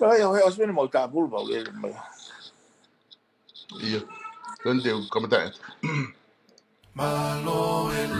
Yo he osmene mo ta bul ba le. Iya. Kan dia komentar. Malo el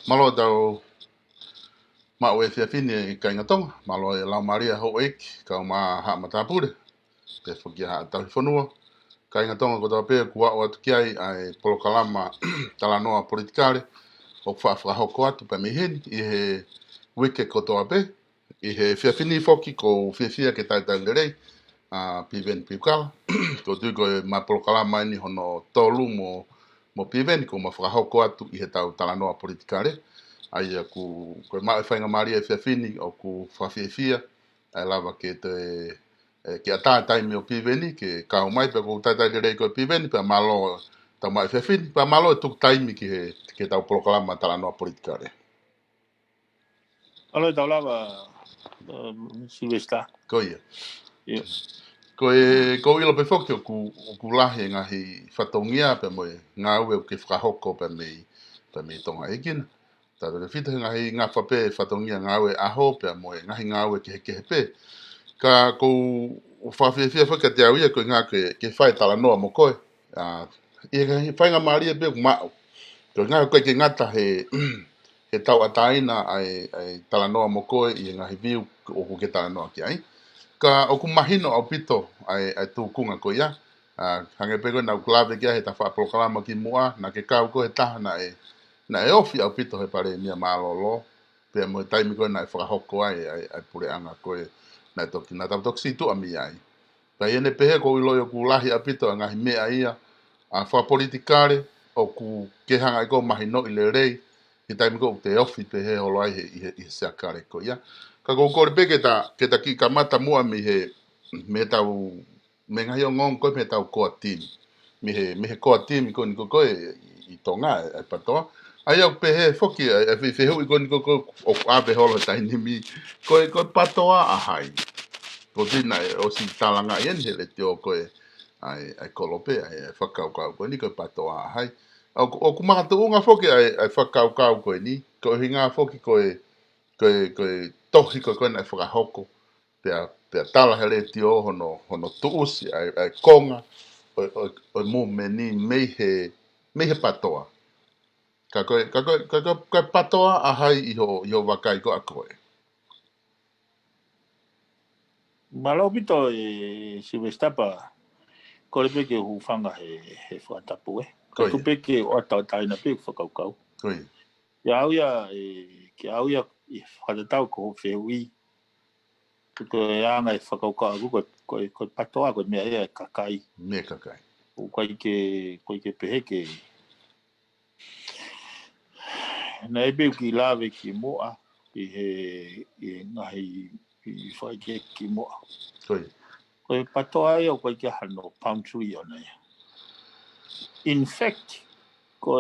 Malo tau ma we fia fini ka ngatong malo la Maria ho ek ka ma ha mata pure pe fokia ha tau fonua ka ngatong ko tau pe kuwa o kiai ai polokalama talanoa politikale o fa ho ko atu pe mihin I he wike ko to ape I he fia fini foki ko fia ke tai tai lere a Piveni Piukala ko tu ko ma polokalama ni hono tolu mo Piveni ko ma fa ho ko atu I he tau talanoa politikale ai ku ko mai fainga Maria fe fini o ku fafia ai lava ke te ke ata tai me o Piveni ke ka mai pe ko tai tai rei ko Piveni pe malo ta mai fe fini pe malo tu tai mi ke tau proclama talanoa politikale Alo tau lava Silvesta. ko ia Yo. ko ilo pe fokio ku lahe ngahi fatongia pe mo nga u ke frahoko pe me tonga ekin ta le fita ngahi nga fape fatongia nga we aho pe mo ngahi nga we ke pe ka ko fafia fa ka te awia ko nga ke fai talanoa mo ko e ngahi fai nga maria be ma ko nga ko ke ngata he he tau ataina ai talanoa mo ko I ngahi viu o ke talanoa ki ai ka o ku mahino au pito ai tu kunga ko ia hange pego na klave kia he ta fa proclama ki mua na ke kau ko he tahana na ofi au pito he pare mia malolo pe mo taimi ko na fa hoko ai pure anga ko na to ki na ta to si tu ami ai Pai ene pehe ko ilo yo ku lahi apito ngahi mea ia a wha politikare o ku kehanga i ko mahino i le rei i taimi ko te ofi pehe holo ai he seakare ko ia. Ka ko kore pe ke ta ki kamata mua mi he me tau me ngahi o ngong koe me tau koa timi. Me he koa timi ko ni ko koe i tonga e patoa. Ai au pehe foki e whiwhihu i ko ni ko koe o ape holo taini mi koe patoa a hai. Ko tina o si talanga ien hele te o koe ai kolope ai whakaukau koe ni koe patoa a hai. O kumaka unga foki ai whakaukau koe ni. Ko hinga foki koe tohi koe nai whakahoko. Pea tala hele te o hono tuusi ai konga. O mo meni meihe patoa. Ka koe patoa a hai iho wakai ko a koe. Malo pito Silvestapa kore pe ke hufanga he whatapu Ka Koe, tupe ke o tau taina pe whakaukau. koe, Ia au ia ke au ia i whatatau ko whehui. Ko anga e whakaukau ko patoa ko mea ia kakai. me kakai. Ko ke pehe ke na ebe ki lawe ki moa i ngahi i whaike ki moa. Koe, Ko patoa ia ko ke hano palm tree o nei. In fact, ko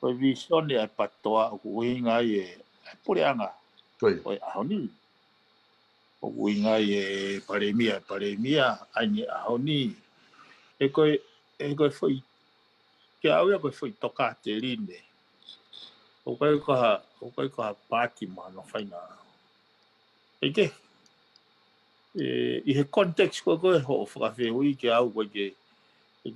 visione ai patoa o uinga e pureanga koe, o ahoni. O uinga e paremia ani ahoni. E koe foi ke au ia koe foi toka te rine. O koe ka pāti mano whaina. E ke i he context koe ho whakawhehui ke au koe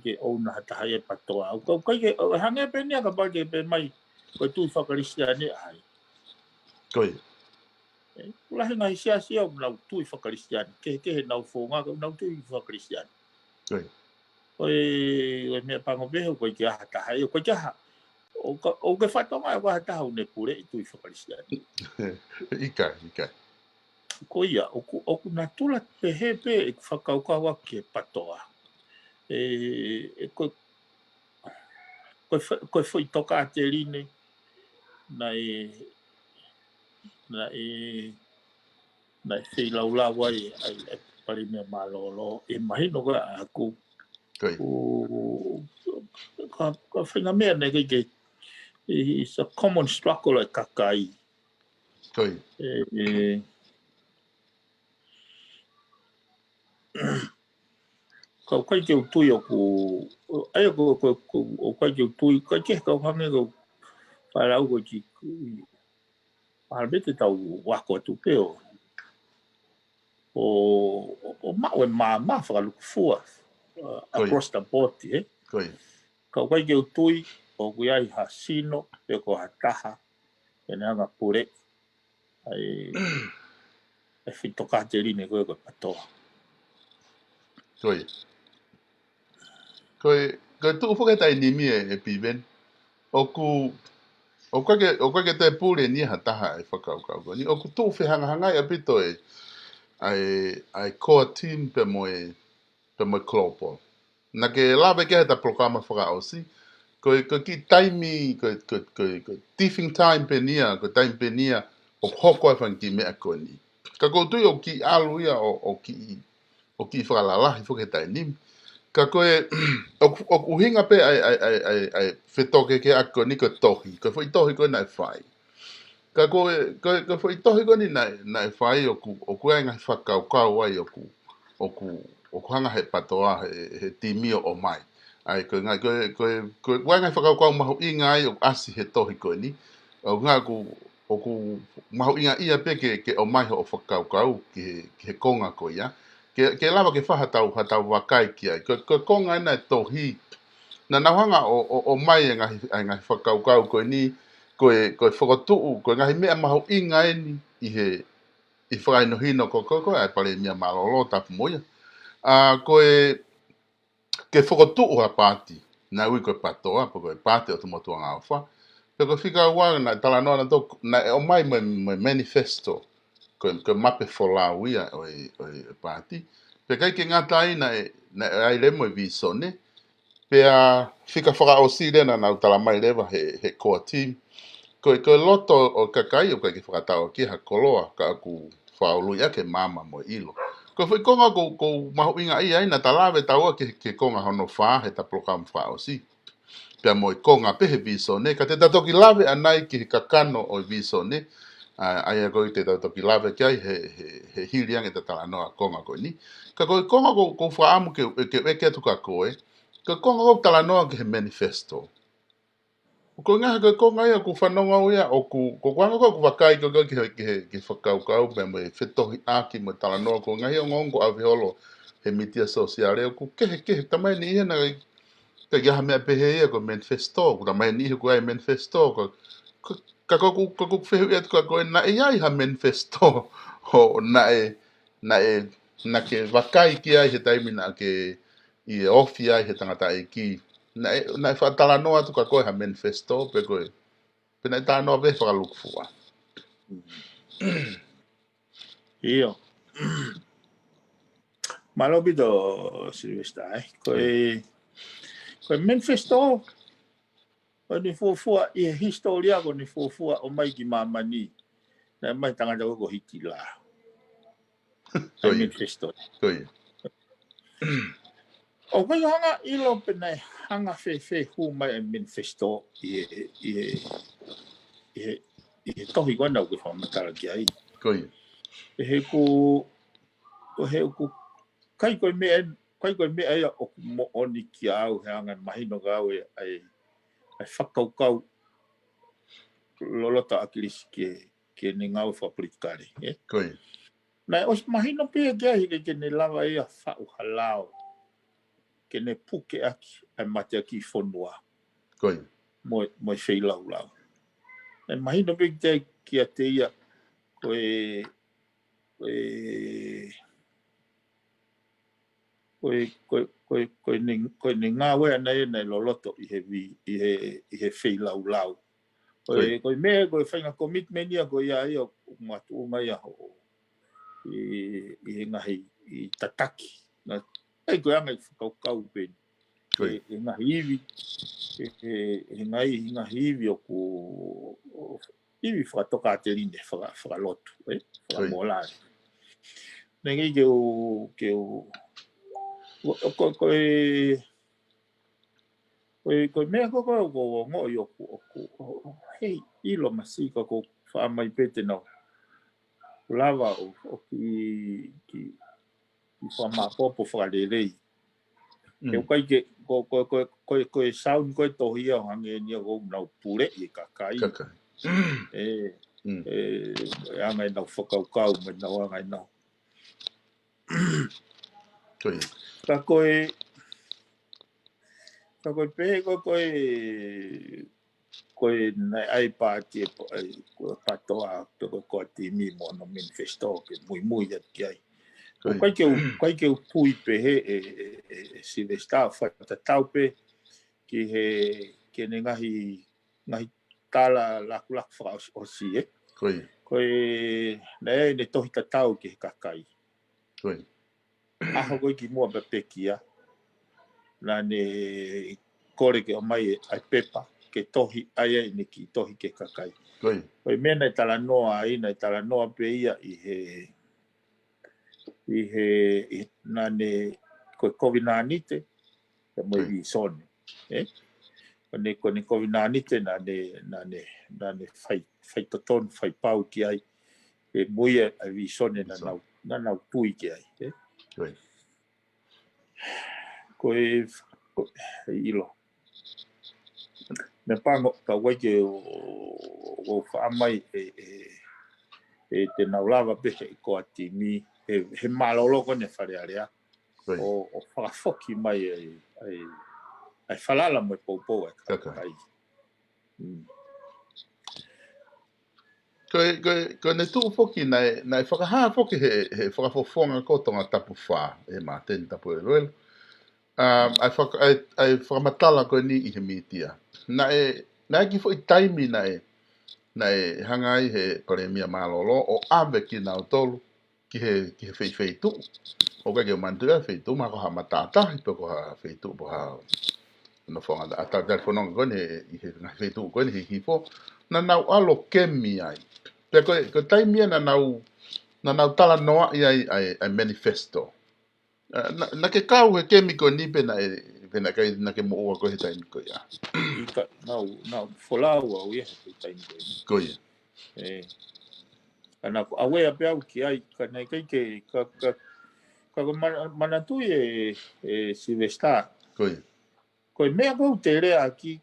ke ouna hatahai e patoa. Koe ke hange penia ka pake pe mai koe tui whakarisiane ai. koe, Ulahi ngai sia o nau tui whakarisiane. Ke he nau whonga ka nau tui whakarisiane. koe. Koe mea pango peho koe ke aha tahai. Koe ke aha. O ke whatonga e waha tahau ne pure i tui whakarisiane. Ikai. Ko ia, oku na tula pehe pe e whakaukawa ke patoa. Koe whai toka a te rine na whai laulau ai pari mea malolo. E mahino koe a aku. Koe, Ka whainga mea ne ke it's a common struggle e kakai. koe, Ka kai ke utui o ku ai o kai ke utui kai ke ka hange ko parau ko ki albete tau wako tu peo o mau e ma whakaluku fua across the board koe, ka kai ke utui o ku ai hasino pe ko hataha e nanga pure ai e whitoka te rine koe koe patoa. koe. Koe tu ufuke tai nimi e piven. O koe ke te pūre ni hataha e whakaukau. Ni oku tu hanga e apito ai koa team pe moe klopo. Na ke lawe ke ta programa whakaosi. Koe ki taimi, koe tiffing time pe nia, koe time pe nia, o hoko e whanki mea koe ni. Ka koutu o ki alu ia o ki whakalalahi whuke tai nimi. Ka koe, o uhinga pe ai whetoke ke ako ni ko tohi. Ko whai tohi koe nai whai. Ka koe whai tohi koe ni nai whai o ku ai ngai whakau ai o ku hanga he patoa he timio o mai. Ai koe ngai koe wai ngai whakau mahu inga ai o asi he tohi koe ni. O ngā o ku mahu inga ia pe ke o mai ho o whakau ki he konga koe ia. Ke lava ke whahatau wakai ki ai. Ko konga ina e tohi. Na nauhanga o mai e ngahi whakaukau koe ni. Koe whakatuu. Koe ngahi mea mahu inga e ni. I whakaino hino koe ai pare mea malolo tapu moia. Koe ke whakatuu ha pāti. Na ui koe patoa. Po koe pāti o tumotua ngā wha. Pe koe whika ua na talanoa na tō. Na o mai me manifesto. ko mape folau ia o pati. Pe kai ke ngata ai na ai le mo viso ne. Pe a fika whaka o si lena na utala mai lewa he core team. Ko loto o kakai o kai ke whakatau ki ha koloa ka aku whaulu ia ke mama mo ilo. Ko fai konga ko mahu inga ia ina talawe taua ke konga hono wha he ta program wha o si. Pea mo i konga pehe viso ne, ka te tatoki lawe anai ki he kakano o viso ne, ai a koi te tatoki lawe ki ai he hiriang e te talanoa konga koe ni. Ka koe konga ko whaamu ke eke atu ka koe, ka konga ko talanoa ki he manifesto. Ko ngaha ka konga ia ku whanonga uia o ku kwanga ko wakai ko ki whakaukau pe mo e whetohi aki mo talanoa ko ngahi o ngongo a viholo he mitia sosiale o ku kehe tamai ni ia na ka ia mea pehe ia ko manifesto ko tamai ni ko ai manifesto ko fehu ia ko na ia ha manifesto o na ke wakai ki ai he taimi na ke i ofi ai he tangata e ki na whatala noa tu ka koe ha manifesto pe koe pe na ta noa ve whakaluk fua Io. Malobi do Silvestre, koe manifesto, o ni fuafua, i historia ko ni fuafua o mai ki mamani, na mai tangata ko hiki la. Ai manifesto. koe O kai hanga ilo pena hanga fe hu mai ai manifesto i tohi wana o ke whamatara ki ai. koe He ku kai koe mea ia o mo oni ki au he anga mahino ka au ai whakaukau lolota akilisi ke ni ngau whapolitikare. koe Nai os mahino pia kia hike ke ne lava ia whau halao ke ne puke aki ai mate aki whonua koe moi wheilau lau. Nai mahino pia kia te ia koe ni ngā wea nei loloto i he wheilau lau. Koe mea koe whainga commitment ia koe ia ia matu o mai aho i he ngahi i tataki. Ei koe anga i whakaukau peni. E ngahi iwi, e ngahi iwi o ku iwi whakatoka a te rine whakalotu, whakamolare. Nengi ke o koe mea koko o ngō i oku hei ilo masika ko whaamai pete nau lava o ki whamapopo whakarerei. Keu kai ke koe sound koe tohi au hange ni o nau pure i kakai. Angai nau whakaukau me nau angai nau. Ka koe pehe koe nai ai pāti e patoa koe timi mo no manifesto ke mui at ki ai. Kai ke pui pehe e Silvestre whatatau pe ki ke ne ngahi tala laku whakaosi e. Koe ne tohi tatau ke kakai. Aho koe ki mua pepekia. Na ne kore ke o mai ai pepa ke tohi ai ne ki tohi ke kakai. Koe mena i talanoa ina i talanoa pe ia i he nane koe COVID-19 e mai vi sone. Ko ne COVID-19 nane fai toton, fai pau ki ai e muia ai vi sone na nau tui ki ai. Koe ilo. Me pango ka waike o whaamai e te naulawa pehe i koa timi he maloloko ne wharearea o whakafoki mai ai whalala mai poupou e kakai. Ko ne tu foki nai whakahaa foki he whakafofonga kotonga tapu wha e mā ten tapu e roel. Ai whakamatala koe ni i he mitia. Na e ki fo i taimi na e hangai he paremia malolo o ave ki na tolu ki he fei tu o ka ke mantua fei tu ma ko ha matata pe ko ha fei tu bo ha no fonga ata telefono ko ne i he na fei tu ko ne hi fo na na alo kemi ai pe ko taimia na na tala noa ai manifesto na ke kau he kemi ko ni pe na na ke mo ko he taimi ko ya Ika na folau au ia he tai ko ni. ko ya Ana awe a pe au ki ai ka nei ke ka mana tu Silvestar. ko ya Ko mea ko te rea ki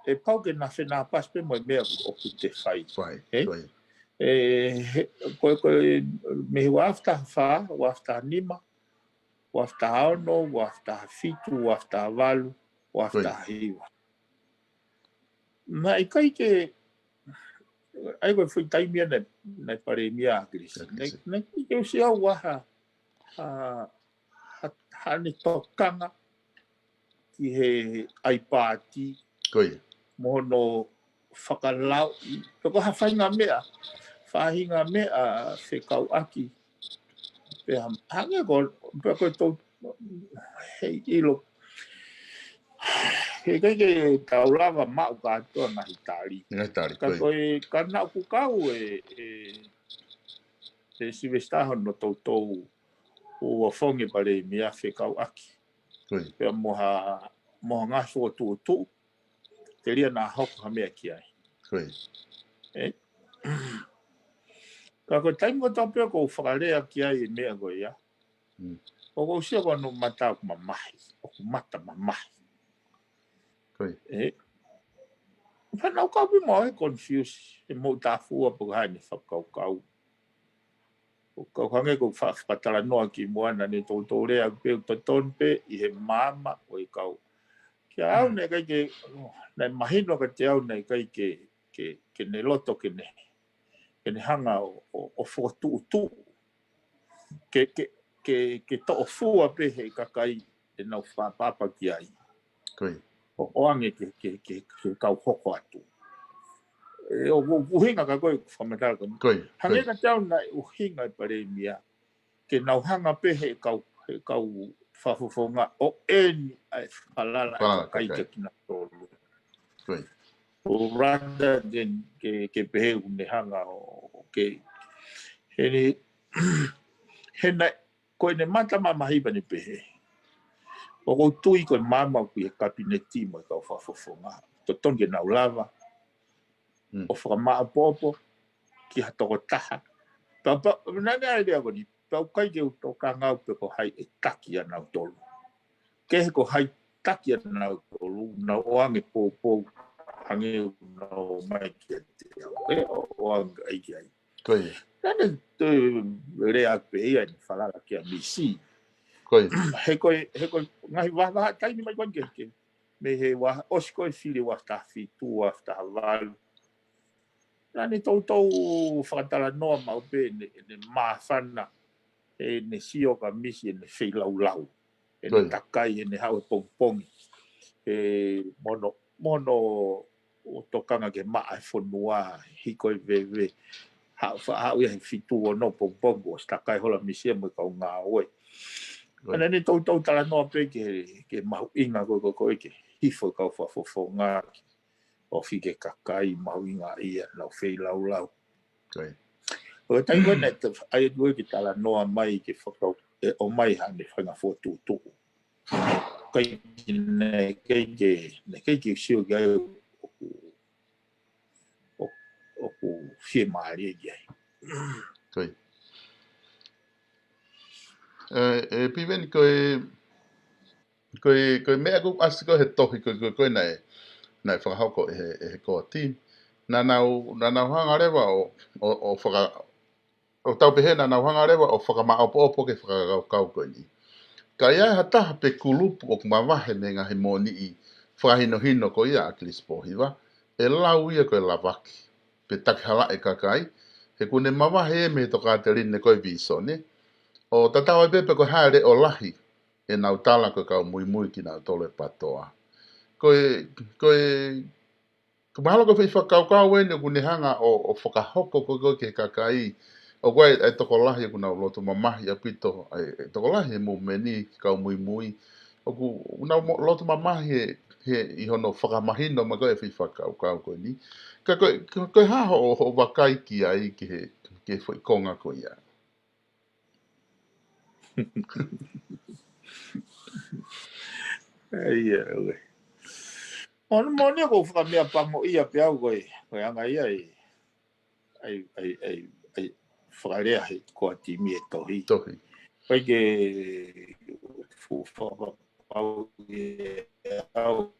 e pau ke na whena pas pe mo mea o ku te whai. fai Eh? ko ya Ko me wafta fa, wafta nima, wafta aono, wafta fitu, wafta valu, wafta hiwa. Ma i kai ke ai ko foi taimia na pare mia agris. Ne ke usi au waha ha ni tokanga ki he ai pāti ko ya mono whakalau. Ko ha whainga mea, whahinga mea whekau aki. Pe hange ko tau hei ilo. He kai tau lava mau katoa ngahi tari. ngai tari Ka ko koe kana ku kau Silvestar no tautou o fonge pare mea whekau aki. ko Pea moha ngaso o tu. Te ria nā hoko ha mea ki ai. ko Eh? Ka koe taimo tau pia ko whakarea ki ai e mea koe ia. O ko sia ko no mata ku mamahi. O ku mata mamahi. ko Whanau kau pi mo e confuse. E mo tā fua po hai ni whakau kau. O kau hange ko whakatala noa ki moana ni tō rea pe o ton pe i he mama o i kau. Kia au ne kai ke, nei mahino ka te au nei kai ke ne loto ke ne hanga o whotu tu. Ke to o fua pe he kakai e nau whapapa ki ai. ko O oange ke kau hoko atu. O uhinga ka koe whamatara ka. ko Hange ka te au nei uhinga i pare mia. Ke nau hanga pe he kau whafofonga o eni ai whalala e kakai ke kina tolu. ko O rather than ke pehe une hanga o ke he nei koe ne mata mamahiba ni pehe. O ko tui koe mama ku e kabineti mo e kau whafofonga. Totonge nau lava. O whakamaa popo ki hatoko taha. Papa, nani ai rea koni, pau kai ke utoka ngau pe ko hai e taki anau tolu. Ke he ko hai taki anau tolu, na oange pōpō hange no mai ki te au. E oange ai ki ai. ko Nani te rea pe ia ni whalala ki a misi. ko He koe ngahi waha taini mai koe ke. Me he waha, osi koe whiri wafta fitu, wafta havalu. Nani tautou whakatala noa mau pe ne māwhana e ne sio ka misi e ne whilau. E ne takai e ne hau e pongpongi. E mono o tokanga ke maa e whanua hiko e vewe. Hau ia he fitu o no pongpongo o takai hola misi e mo kau ngā oe. Nani tautou tala noa pe ke mau inga koe ke hifo kau whafofo ngā ki. O fike kakai mau inga ia lau whilau. O tai koe ne te ai koe ki tala noa mai ke whakau o mai hane whanga whotu. Kai ne ke sio gai o ku whie maari e gai. Koi. Piveni koe mea ku asi koe he tohi koe nei whakahoko he koa team. Na nau hanga rewa o whaka o tau pehe na nau hanga rewa o whakamao opo ke whakakau koe ni. Ka ia hataha pe kulupu o kumawahe me ngahi mōni i whakahino ko ia akilis pohiwa. E lau ia koe lavaki. Pe takihala e kakai. He kune mawahe e me toka te rinne koe visone. O tatawa e pepe koe haere o lahi. E nau tala koe kau mui ki nau tole patoa. Koe Ka mahalo ko whi whakau e ne kune hanga o whakahoko ko ke kakai. O koe ai tokolahi kuna loto mamahi a pito ai tokolahi mo meni kau mui. O ku una loto mamahi he I hono whakamahino ma koe whi whakau ko ni. Ka koe haho o wakai ki ai ke whaikonga ko ia. Ia, oe. Ono moni ko whakamea pango ia pia koe. Koe anga ia ai whakarea he koa timi e tohi. Tohi. Koe ke whakapau e au.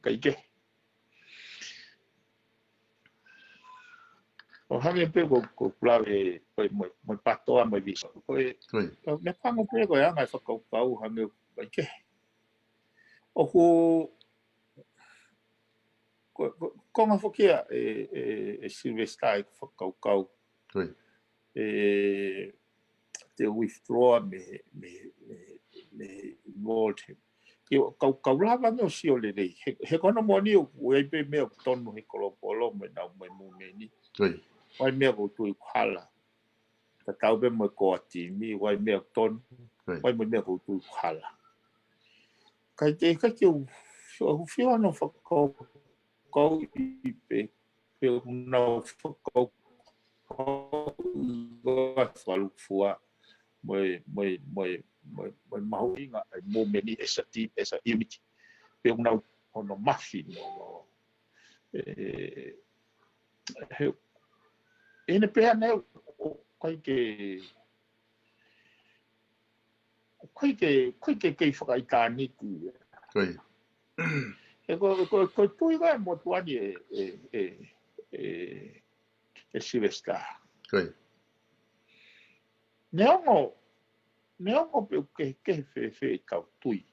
Kai ke. O hange pe ko plave koe mo patoa mo viso. Koe me pango pe koe anga whakapau hange kai ke. O ku konga whakia Silvestai whakaukau. Te withdraw me involved him. Kau lava me o si o le rei. He kono moni o ue pe mea tonu he kolopolo me nau me mumeni. Wai mea ko tui kuhala. Ta tau be mo ko atimi, wai mea tonu. Wai mea ko tui kuhala. Kai te kake o whio ano whakau kau I pe unau whakau whalufua moi mahu inga ai mo meni esa unity pe unau ono mafi no ene pe ane kai ke whakaitani ki ko tui ga mo tuani Silvestar. Neongo pe ke fe tau tui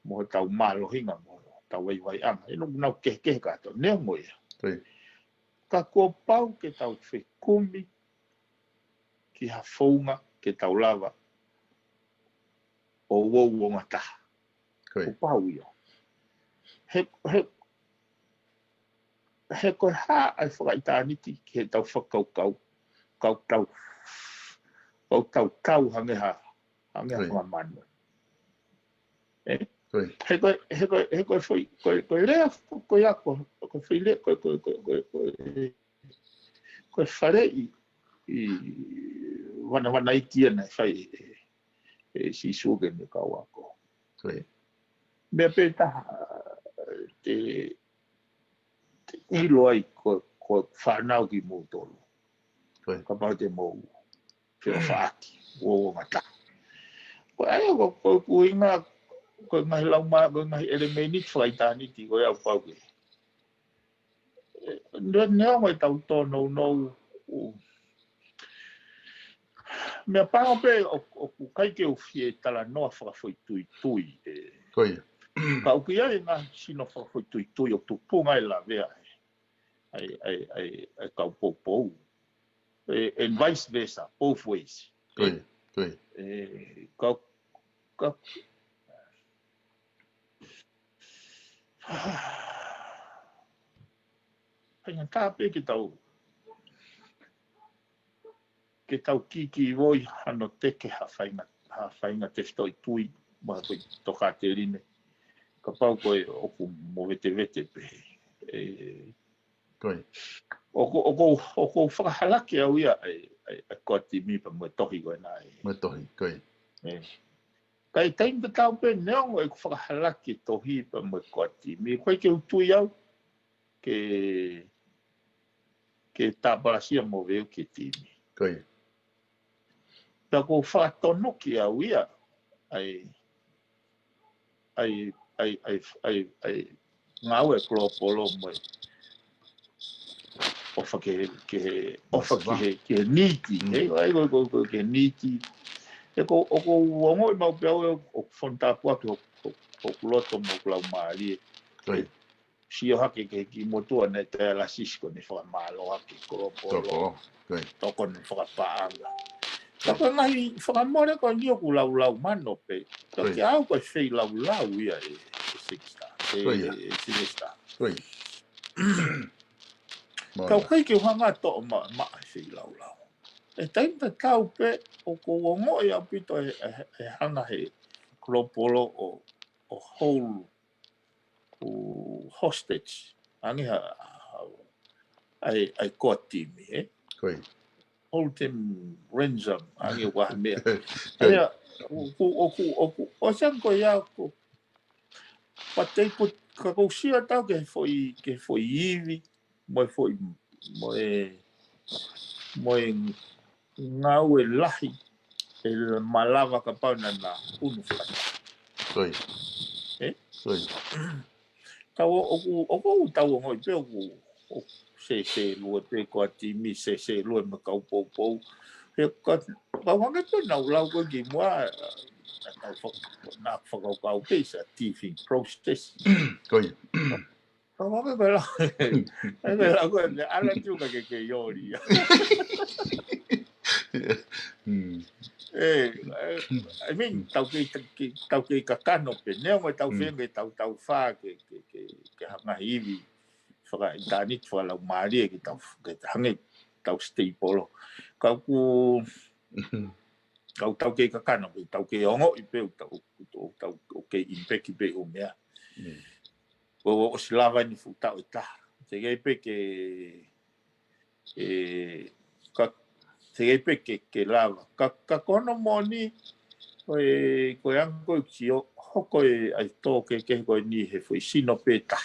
mo tau malo hinga mo tau wai anga ino nau ke ka to neongo ia. Ka ko pau ke tau fe kumi ki ha founga ke tau lava o wo ngata. Ko pau ia. He koe ha ai whakaitaniti ki he tau whakaukau kau hange whamanu. He koe whai, koe rea koe ako, koe whai lea, koe whare I wana ikia nei whai si suge me kau ako. Mea pe taha te ilo ai ko whanau ki mō tolu. Ka pau te mō whio whaaki, o ngata. Ko ai ko kuinga, ko ngai lauma, ko ngai elemeni whaitani ti ko au pau ke. Nea mai tau tō nou. Mea pāngo pe o kai ke o fie talanoa whakawhoi tui. Ka uki ai ngā sino whakawhoi tui o tupunga I la vea. Ai kau pou. And vice versa, both ways. Kau Painga tāpe ke tau kiki voi hano teke ha whainga te stoi tui ma koe toka te rine. Ka pau koe oku mo vete pe. Oko whakahalaki au ia ai koti mi pa mo tohi koe nai. Mo tohi, koe. Kai taimpe tau pe neongo e whakahalaki tohi pa mo koti mi. Koe ke utui au ke tāparasia mo veo ke timi. Ta ko whakatonoki au ia ai ngau e klopolo mo ofa ke he niti. Ai ko ke niti. E ko uongo I mau peau o whontapua ki o kuloto mo kulau maari. sio hake ki motua ne te la Cisco ni whamalo hake koropolo. Toko ni whakapaanga. Toko ngai whakamore ko nio ku lau mano pe. Toki au ko whei lau ia e 6 star. E 6 star. Kau kai ke hanga to ma whei lau. E taimta tau pe o ko ongo e apito e hanga he koropolo o whole o hostage. Angi ha ai ko timi e. Ultim ransom angi wa mea. Aya o sang ko ya ko patei ko ko sia tau ke foi ivi mo ngau e lahi e malava ka pau na unu whakata. Tau o tau o ngoi pe o se lua pe ko timi se lua ma kau pou. He ka wanga pe na lau ko ki mua na whakau pe sa TV process. Ka wanga pe lau. E me lau ko ala tuka ke yori. I mean, tau ke kakano pe neo mai tau whenga tau wha ke hanga hivi whaka intanit wha lau maari ke hange tau stapolo. Kau ke kakano pe tau ke ongo i pe tau ke impeki pe o mea. O silava ni futau i taha. Te gai pe ke lava. Ka kono moni ko yango ki hoko ai to ke ko ni he foi sino peta.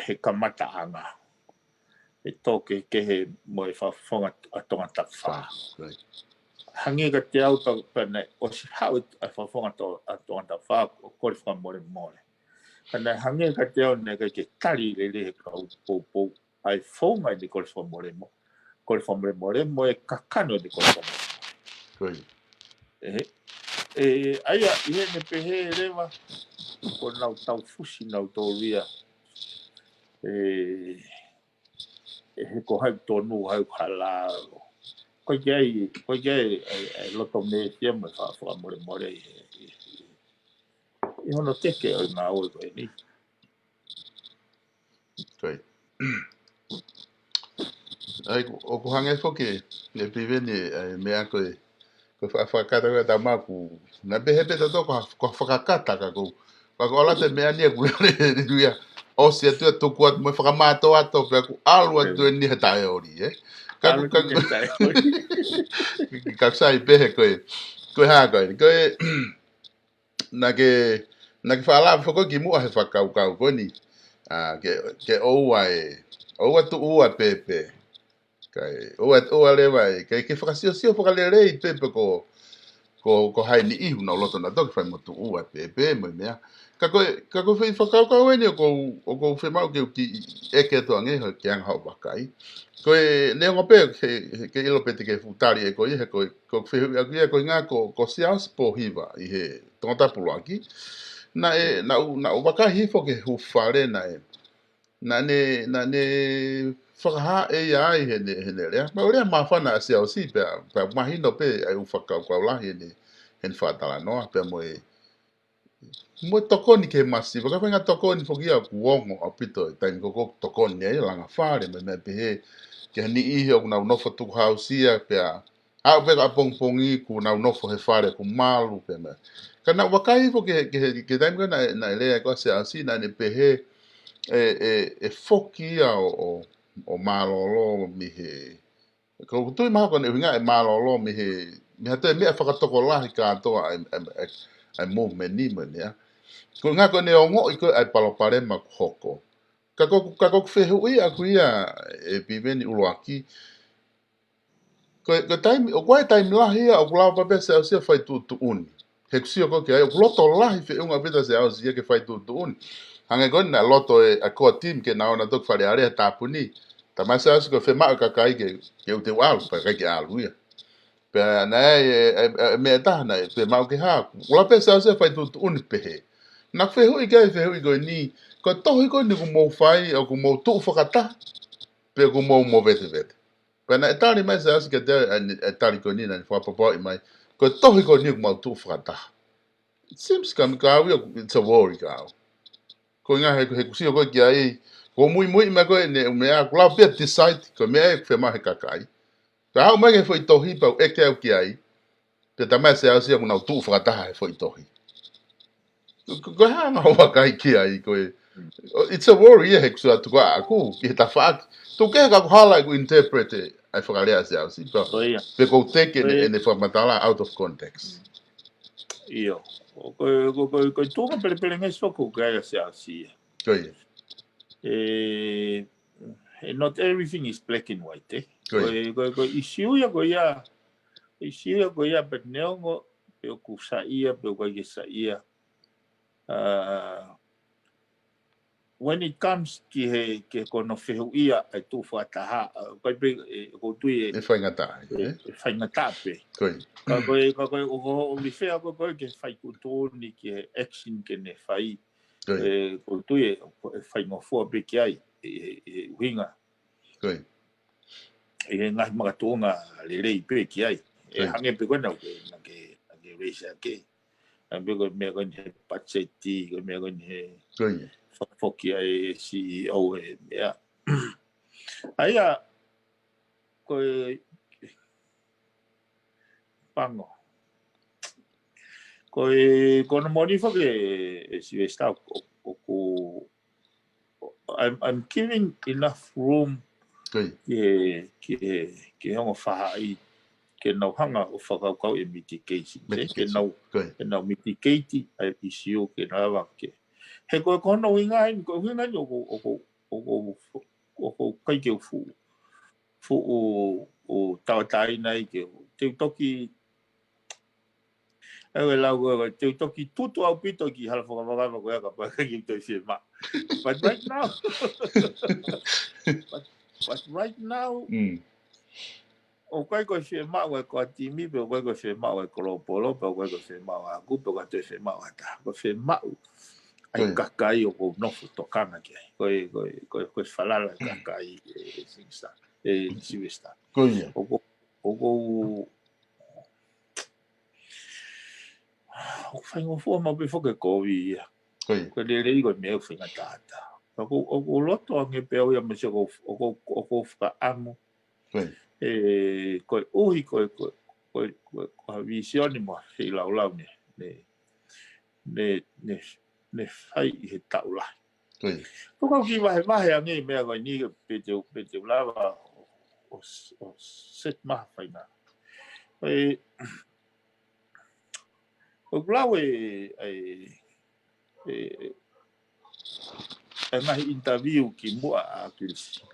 He kamata anga. E to ke he mo fa fonga atonga tafa. Hangi ka te au ta pene o si hau a fa fonga to atonga tafa ko fa more. Kana hangi ka te au ne ke tali le ka po ai fonga di ko fa more. Ko fa more mo e kakano di ko fa. Aia, ihe ne pehe rewa, ko nau tau fusi nau tō ria. He ko hau tonu hau halaro. Koe kai loto me tia me wha more. I hono teke o ngā oi koe ni. Ai, o ko hange foke, ne piveni mea koe, ko whakata koe ta maku, na behe peta tō ko whakakata ka kou. Ka ko ala te mea nia kulere ni tuia, o si atua tuku atu, mo whakamato ato, pia ku alu atu e ni he tae ori, Alu ki he tae ori. Ka sai behe koe haa koe, koe, na ke whaala whako ki mua he whakau koe ni, ke oua tu ua pepe, kai oua lewa e, kai ke whakasio whakalere i pepe ko hai ni ihu na loto na toki whai motu ua pepe mo mea. Ka koe whi whakau e ni o ko whemau ke uki eke toa ngeho ke anga hau wakai. Koe neonga pe ke ilo pete ke futari e koe he koe whehu aku ia koe ngā ko siaos po hiva i he tongatapulo aki. Na u wakai hifo ke hufare na ne whakaha e ai he ne rea. Ma rea mawhana a siaosi pe mahino pe ai u whakau lahi he whatalanoa pe mo tokoni ke masi, waka whenga tokoni whokia kuongo a pito e taimi koko tokoni e langa whare me pehe ke ni ihi o kuna unofo tuku hausia pia au peka pongpongi ku na unofo he whare ku malu pe me kana wakai fo ke taimi ka na elea kwa se asi na ne pehe e whokia o malolo mi he ko tui maha kone winga e malolo mi he te mea whakatoko lahi kātoa ai movement ni mo nea. Ko ngā ko ne ongo i koe ai palopare ma hoko. Ka koku whehu ia aku ia e piveni uloaki. Ko taimi, o koe taimi lahi ia o kulau pape se au sia whai tu uni. He kusio koke ai, o kuloto lahi whiunga pita se au sia ke whai tu uni. Hange koni na loto e a koa team ke naona tok whare area tāpuni. Ta mai se au si ko whemau kakai ke ute walu, pa kai ke alu ia. Pea na e mea tahana e whemau ke haku. Ula pe se au sia whai tu uni pehe. Na fehui kai fehui ko ni ko tohi ko ni ko mo fai o ko mo tu fakata pe ko mo vete vete. Pena e tari mai sa ke te e tari ko ni na fa papa mai ko tohi ko ni ko mo tu fakata. It seems kam ka wi it's a worry ka. Ko nga he ku si ko ki ai ko mui me ko ne me a kula pe decide ko me e fe ma he kakai. Ka ha mai foi tohi pa e ke o ki ai. Pe ta mai sa ko na tu fakata he foi tohi. Ko ha na wa kai ki ai ko it's a worry e heksu atu kwa aku ki ta fak tu ke ka hala ku interpret ai whakalea se au si pe ko take in whamatala out of context Io ko tunga pele ngai soko ga se asi koi not everything is black and white koi ko issue ya but neongo pe ku sa ia pe ko ge sa ia when it comes ki kono fehu ia ai tu fataha ko pe ko tu e whaingata whaingata pe koi ka o mi fea ko ke fai ku tōni ki action ke ne fai koi ko tu fai mo fo pe ki ai winga koi ngai mga tōnga le rei pe ki ai hange pe ko na ke reisa ke be ko me ko ne patseti ko me ko ne koi foki ai CEO ya aya ko pango ko no moni fo ke si esta ko I'm giving enough room koi ke hongo whahai ke nau hanga o whakaukau e mitigation ke nau mitigate ai isio ke nau ke he kono winga ko winga o kai ke fu o tautai nai ke te toki e la go te toki tutu au pito ki hala whakawaka ko ka pa ki te se ma but right now but right now o kai ko se ma wa ko timi pe o kai ko se ma wa ko polo pe o kai ko se ma wa ku pe ko te se ma wa ta ko se ma ai kakai o ko no fu tokanga ke ko fala la kakai singsta sivista o fai ngo fu ma pe fo ke ko vi ko le le ko me fu nga tata o loto nge pe o ya me se ko fa amo ko uhi ko visione mo se la la ne fai he taula ko ko ki vai ange me ko ni pe te la o set ma fai na o blawe nga interview ki mo a kilisi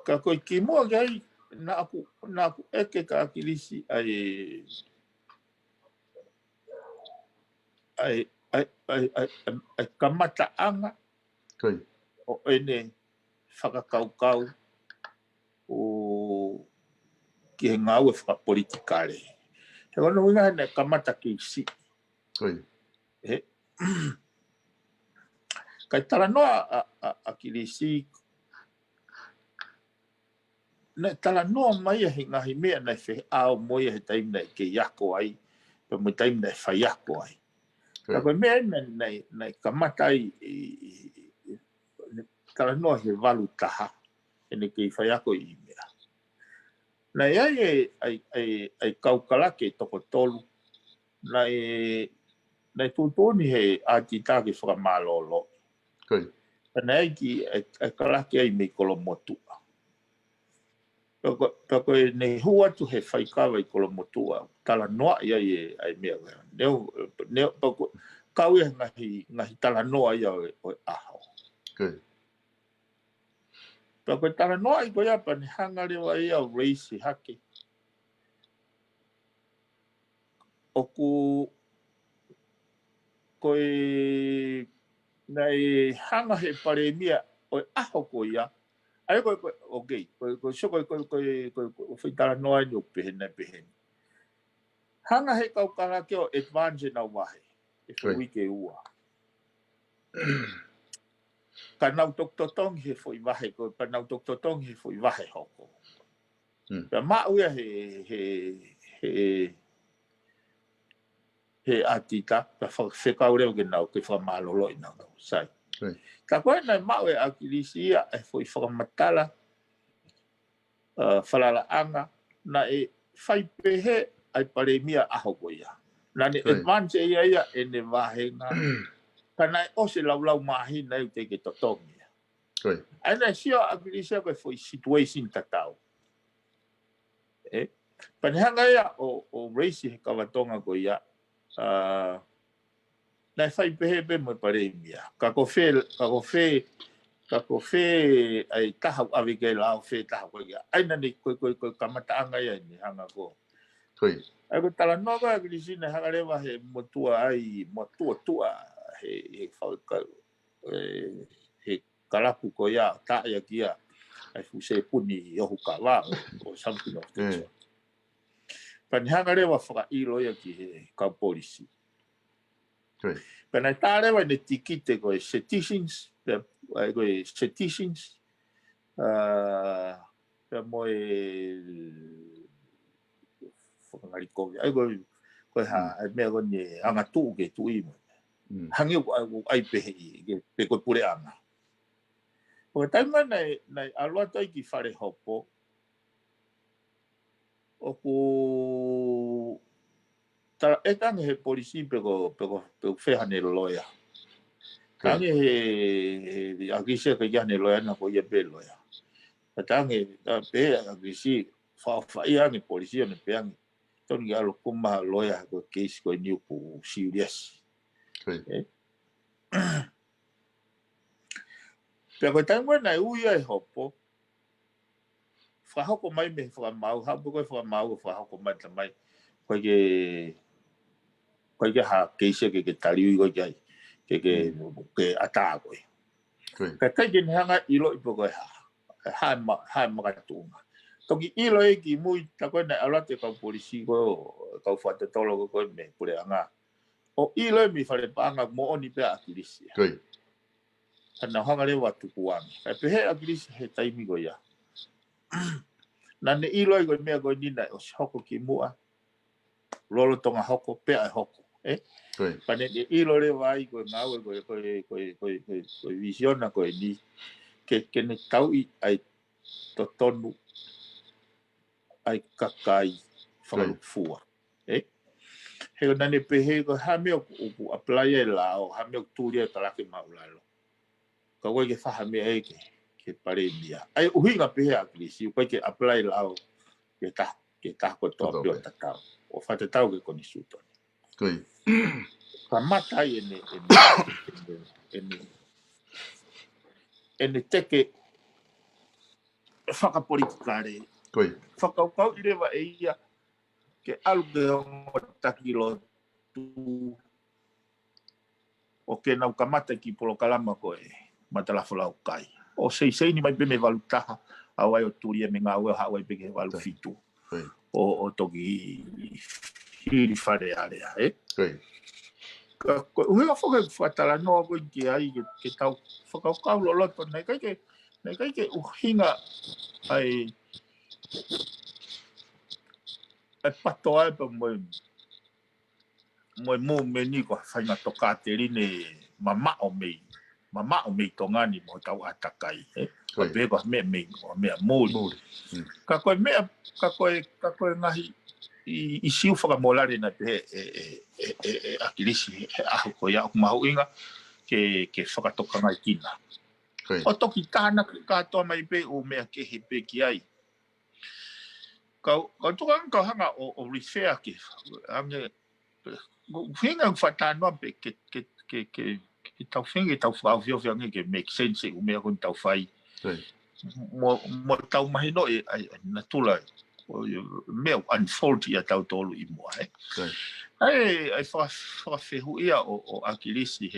ka ko ki mo gai na aku eke ka kilisi ai kamata anga o ene whakakaukau o ki he ngau e whakapolitikale. He kono winga hene kamata ki si. Kai talanoa a kilisi ne talanoa mai he ngahi mea nei whi ao moia he taimna ke yako ai pe mo taimna e whai yako ai. Ka koe mea nei kamata ai talanoa he walu taha ene ke whai yako i mea. Nei ai kaukalake toko tolu. Nei tūtoni he ātitake whakamālolo. Nei ki ai kalake ai mei kolomotua. Pako e nei huatu he whaikawa i kolomotua. Tala noa ia ai mea. Neo pako kau ia ngahi tala noa ia o aho. Pako tala noa i koe apa ni hangarewa ia o reisi hake. Oku koe nei hanga he pare mia o aho ko ia. Ai koe okay. Koe soko koe fai tala noa i o pehena pehena. Hanga he kau kanga ke o advance na wahe. E fui ke ua. Kanau tokotong he foi wahe ko kanau tokotong he foi wahe hoko. Pe mauia he atita pe whekau reo ke nau ke whamalolo i nau sai. Ka koe nai mau e akilisia e foi whakamatala whalala anga na e whaipehe ai paremia aho koia. Na ne advance ia e ne wahenga kana e ose laulau mahi na e te ke totongi. Ana sio akilisia koe foi situation tatau. Panihanga ia o race he kawatonga koia na e whaipehe pe mo paremia. Ka ko fe ai taha avi ke lao fe taha ko ia ai na ni ko kamata anga ia ni hanga ko ai ko talanoa ko agrisi na hanga lewa he motua he he kalapu ko ia ta ia kia ai fu se puni o hukawa or something of that sort pani hanga lewa whaka ilo ia ki he ka polisi pana ta lewa ni tikite ko citizens ai ko citizens pe moi ngari ko ai ko ha me ko ni anga tu ke tu i hangi ai pe ko pure anga o tanga nei alwa tai ki fare hopo o ku ta etang he polisi pe ko fe hane loya kange he agise ke ya ne loya na ko ye pe loya tange pe agisi fa ia ni polisi ne pe ang ton ya lo kuma loya ko case ko ni ku serious pero tango na uia hopo fa hoko mai me fa mau ha ko fa mau fa hoko mai tamai ko ha case ke tali ko ke ata ko ka takin hanga ilo ipo ko ha ma tunga toki ilo e ki mui ta ko na ala te ka polisi ko ka fa te tolo ko me pure anga o ilo mi fale panga mo oni pe akilisi ana hanga le watu kuang e pe he akilisi he taimi go ya na ne ilo go me go ni na o hoko ki mua lolo tonga hoko pe a hoko pa ne ilo le vai go ngau ko visiona ko ni ke ne tau i ai totonu ai kakai whakalupua. He o nane pehe ko hame o apply e lao, hame o tūria e talake maulalo. Ka wai ke whahame e ke paremia. Ai uhinga pehe a krisi, wai ke apply lao ke tako toa pio tatau. O whatatau ke koni sutoni. Ka matai ene teke whakapolitikare. Whakaukau i rewa e ia ke aluke o takilo tu o ke nau kamata ki polo kalama ko e matalafolau kai. O sei ni mai pe me valutaha a wai o turia me ngā ua hawai pe ke walu fitu. O toki hiri whare area, Uhinga whaka whatala noa koe ki ai ke tau whakaukau loloto. Nei kai ke uhinga ai pato ai pa moi mo me ni ko whainga toka te rine mama o mei tongani mo tau atakai ko pe ko me muli ka koe ngahi i siu whakamolare na pe akilisi ahu ko ia mahu inga ke whakatoka ngai kina o toki tāna katoa mai pe o mea ke he pe ki ai kau tuka hanga o refer ke ange Finga whatanoa pe ke tau whinga tau whaawhio whiange ke make sense o mea kon tau whai. Mo tau mahi no e na tula mea unfold ia tau tolu i mua. Ai whawhehu ia o akilisi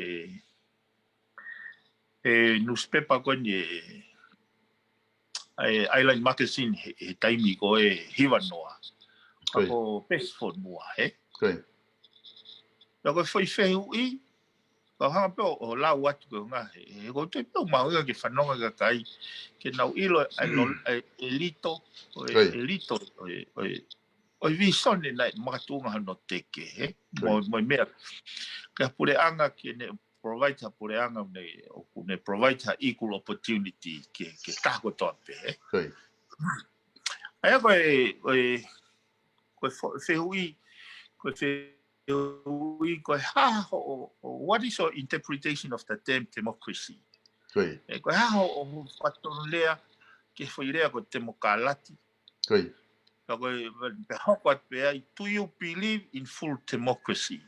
he newspaper kon Island Magazine he taimi ko e hiwa noa. ako peaceful mua Koi. ko foi fei ka ha pe o la wat ko nga ko te pe ma ke fanonga ka kai ke nau ilo elito elito o vi sone na matunga no teke mo me ka pure anga ke ne provide pure anga ne provide equal opportunity ke ta ko to pe ai ko fei ko ha what is your interpretation of the term democracy? Ko ha o fatonlea ke foi lea ko demokalati. Ko pe ha pe do you believe in full democracy?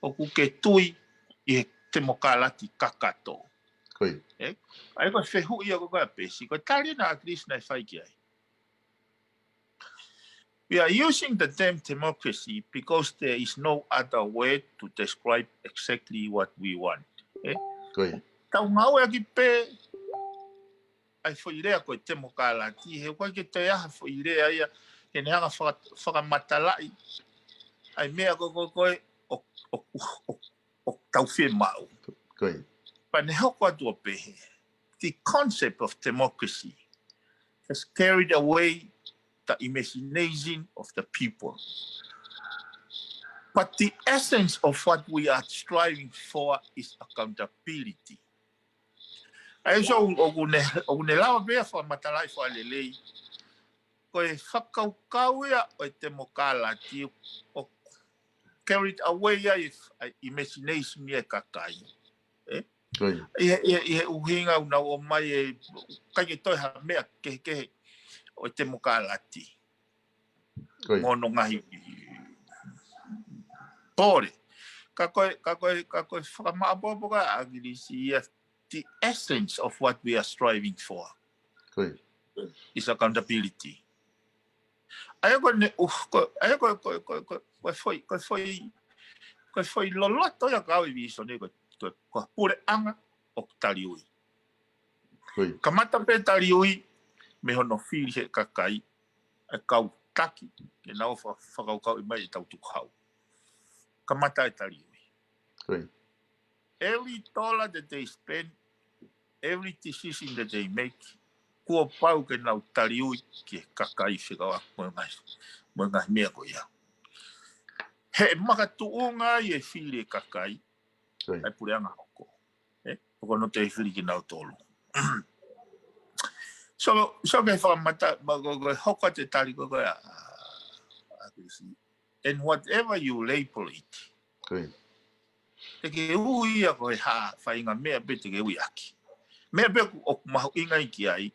O ku ke tui I demokalati kakato. Ai ko fe hu ia ko pe si ko tali na at least na fai ki ai. We are using the term democracy because there is no other way to describe exactly what we want. Tau ngau e ki pe ai foi rea ko demokalati he ko ke te aha foi rea ia ke ne hanga whakamatalai ai mea ko o tau whi mau. Pa ne hoko atua pehe. The concept of democracy has carried away the imagination of the people. But the essence of what we are striving for is accountability. Ai so o ne lawa bea fa matalai fa lelei. Ko e whakaukau ia o demokalati o carried away if imagination ia kakai. Ia uhinga una o mai kai toi ha mea ke o demokalati. Mono ngahi pore. Ka koe whakamabobo ka agilisi ia the essence of what we are striving for is accountability. Ai ko foi loloto ia ka vi so ne ko pure anga o taliui. Kamata pe taliui me hono fili he kakai a kau taki ke nao whakau mai tau tukau. Kamata e taliui. Every dollar that they spend, every decision that they make, kua pau ke nau taliui ke kakai whikawa mga mea ko ia. He makatuunga I e fili e kakai, ai pure anga hoko. Poko no te fili ki nau tolu. So ke whakamata, hoko te tali ko ia. And whatever you label it, te ke ui a koe ha whainga mea pe te ke ui aki. Mea pe o mahu inga I ki ai,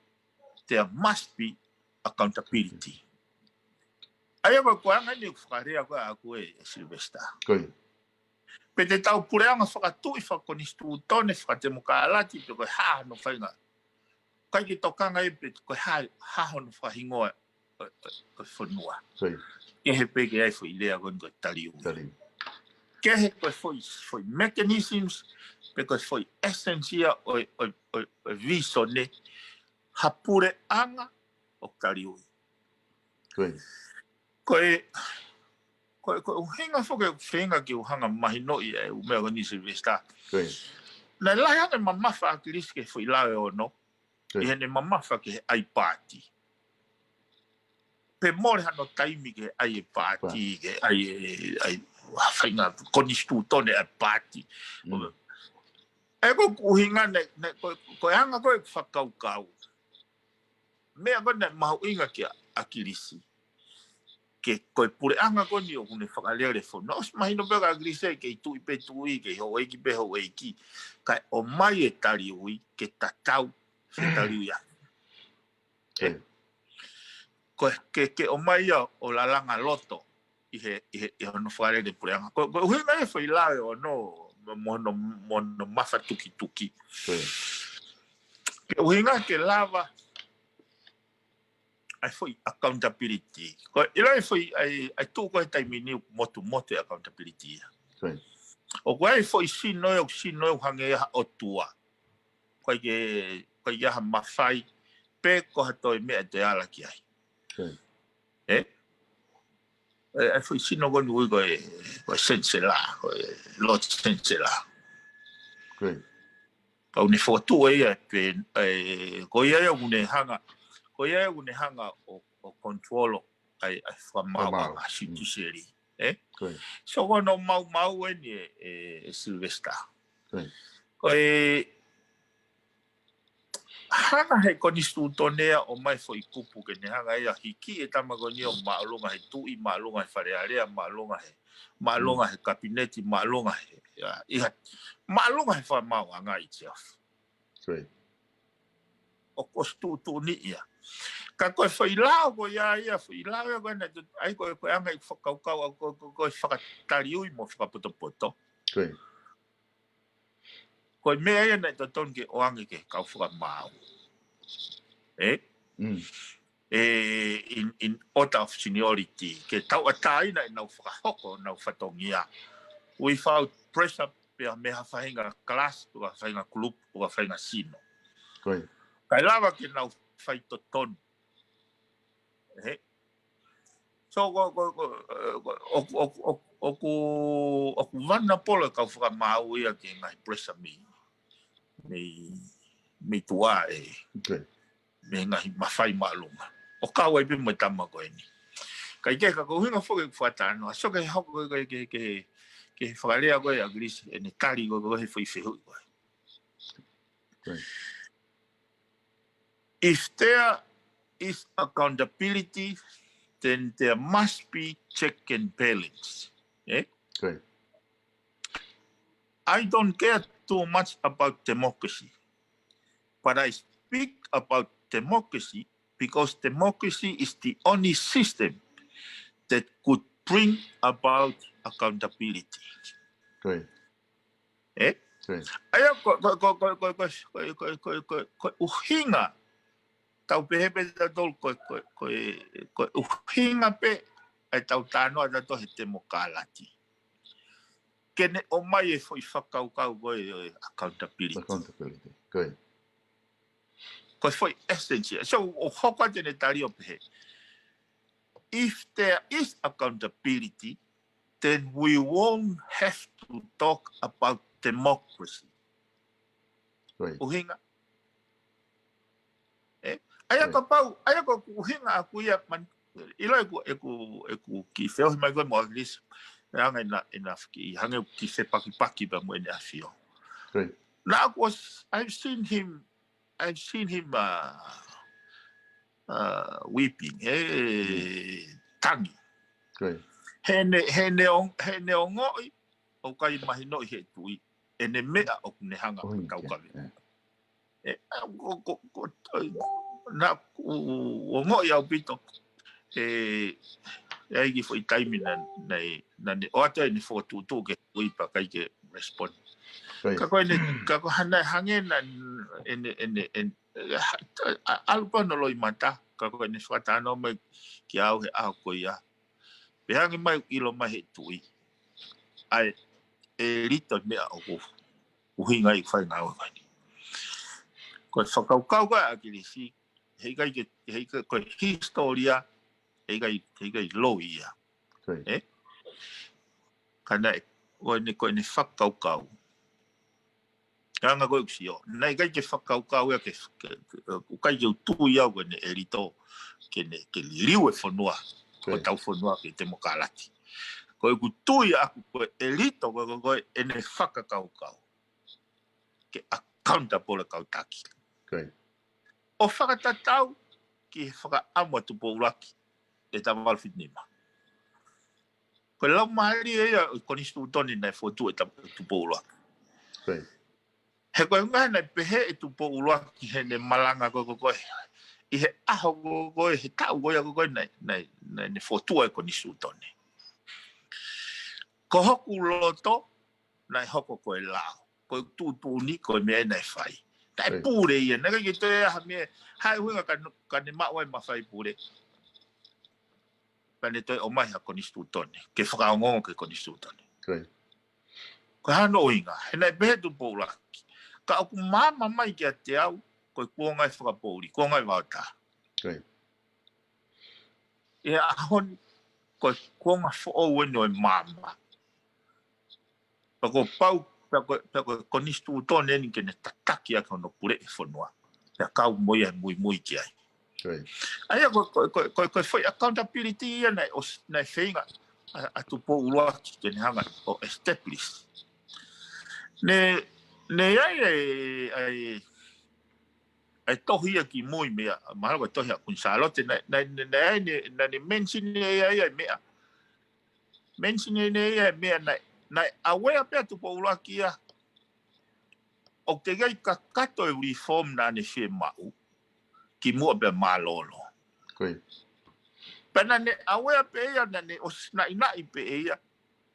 there must be accountability. Ai a koe anga ni whakarea koe a koe Sylvester. Pe te tau pureanga whakatui whakonistu tone whakatemokalati pe koe ha no whainga. Kai ki tokanga I pe koe ha hono whahingoa koe whanua. Ke he pe ke ai whi lea koe taliu. Ke he koe foi mechanisms, pe koe foi essensia o viso ne hapure anga o taliui. Koe uhinga whoke whenga ki uhanga mahino I e umea koni Sylvester. Na lai hane mamafa akilis ke foi lawe o no, I hene mamafa ke ai pāti. Pe more hano taimi ke ai pāti, ke ai whainga konistu tone ai pāti. E ko uhinga koe anga koe whakaukau. Mea koe mahu inga ki akilisi. Ke koe pure anga koe ni o kune whakalere fo. No os mahino peka akilisi ke I tui pe tui, ke ho eiki pe ho eiki. Kai o mai e tari ui, ke tatau se tari ui a. Koe ke o mai o lalanga loto I he hono whakalere pure anga. Koe uhinga e whai lawe o no, mono mafa tuki. Ke uhinga ke lava ai foi accountability. Ko ila foi ai tu ko taimini motu accountability. O ko ai foi sino hange o tua. Ko ia mafai pe ko hatoi me te ala ki ai. foi sino con lui ko sense la ko lo sense la Great. au ne fotu pe ko ia une hanga o control ai from Mau. ma city seri Great. so no mau ni Sylvester Great. ko hanga he konistu tonea o mai foi kupu ke ne hanga ia hiki tamagoni o maalunga he tui maalunga he farearea maalunga he kabineti maalunga he ia maalunga he fa mau anga itself Great. o kostu tu ni ia ka ko foi lao ko ia foi lao ko na ai ko anga fakau ko fakatariu mo fakapoto Great. ko me ia na ton ke oange ke ka fa mau in order of seniority ke tau atai na nau whakahoko nau whatongia without pressure pe me ha whahinga class tua whahinga club tua whahinga sino kai lava ke nau whaito ton so oku vana pola kau whakamau ia ke ngai pressure me tua me ngai mawhai maalunga o kawa ipi mo tama ko ni kai ke ka ko hinga fo ke fatano so ke hoko ke whakalea ko ia grisi ene tari ko he foi fehu ko if there is accountability then there must be check and balance I don't care too much about democracy but I speak about democracy because democracy is the only system that could bring about accountability. Aya ko uhinga tau pehepe da tol ko uhinga pe ai tau tano da to hete mokalati. Kene o mai e foi whakau accountability. Good. Ko foi essential. So o hoko tene tari o pehe. If there is accountability, then we won't have to talk about democracy. Uhinga. Aya ko uhinga aku ia man ilo eku ki feo mai go mo lis. Hanga ina ki hanga ki se paki ba mo ina fio. Now I've seen him weeping. Tangi. Hene ongoi o kai mahi no he tui. Ene mea o ne hanga ko tau kawe. Na o ngoi au pito. Ai foi time na ne o ata ni foto tu ke wipa kai ke respond. Ka ko hana hangen en alpa no loi mata ka ko ni swata no me ki au he au ko ia. Pe hangi mai ilo mai tui. Ai rito me o uhinga I fai na o kai. Ko whakau ka akirisi hei ko historia hei kai loia. Kana o ni ko ni whakau. Kanga ko uksio. Nei kai ke whakau ia ke kai ke tu ia ko ni erito ke liu e whanua. Ko tau whanua ke te mokalati. Ko ku tu ia aku ko erito ko ene whakakau. Ke accountable kautaki. O whakatatau ki whakaamua tupo uraki e tamal fitnima. Ko lau mahari ea konistu utoni nai fotu e tupo uraki. He koe ngahe nai pehe e tupo uraki he ne malanga koe. I he aho koe, he tau koe nai fotu e konistu utoni. Ko hoku loto nai hoko koe lao. Koe tūtūni koe mea nai whai. Tai pūre ia, naka ki te aha mea, hai huinga ka ne mawai mawhai pūre. Ka ne toi o mai ha konistu utoni, ke whakaongongo ke konistu utoni. Ko hano oinga, he nai behe tu pōraki. Ka oku mama mai ki a te au, koe kuongai whakapōri, kuongai wauta. E ahoni, konga fo no mama ko pau ko nistu to ne ni ke ne tataki ka no pure fonua ya ka moia muy ki ai ai ko foi accountability na na feinga a tu po ulo ki ne hanga o establish ne ai tohia ki moi mea mahalo ko tohia kun salote na mention ai mea mention ai mea na awea pe tu po ulo ki o te gai ka kato e reform na ne fe mau ki mua be malolo pena ne awea pe ia na ne osna ina i pe ia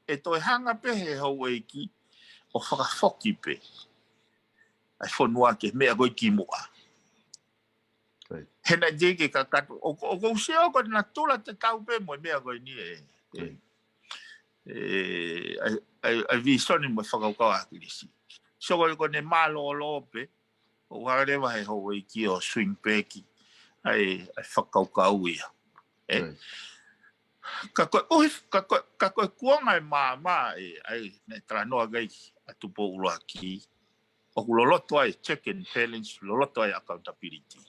e to hanga pe he ho e ki o whakafoki pe ai whanua ke mea goi ki mua hena jeke ka kato o ko useo ko na tula te tau pe mo mea goi ni ai vi soni mo whakaukau akirisi so ko ne malolo pe o wharewa he ho e ki o swing peki ai whakaukau ia ka koe kuanga e mama ai ne tranoa gai atu po uloa ki o loloto ai check and balance loloto ai accountability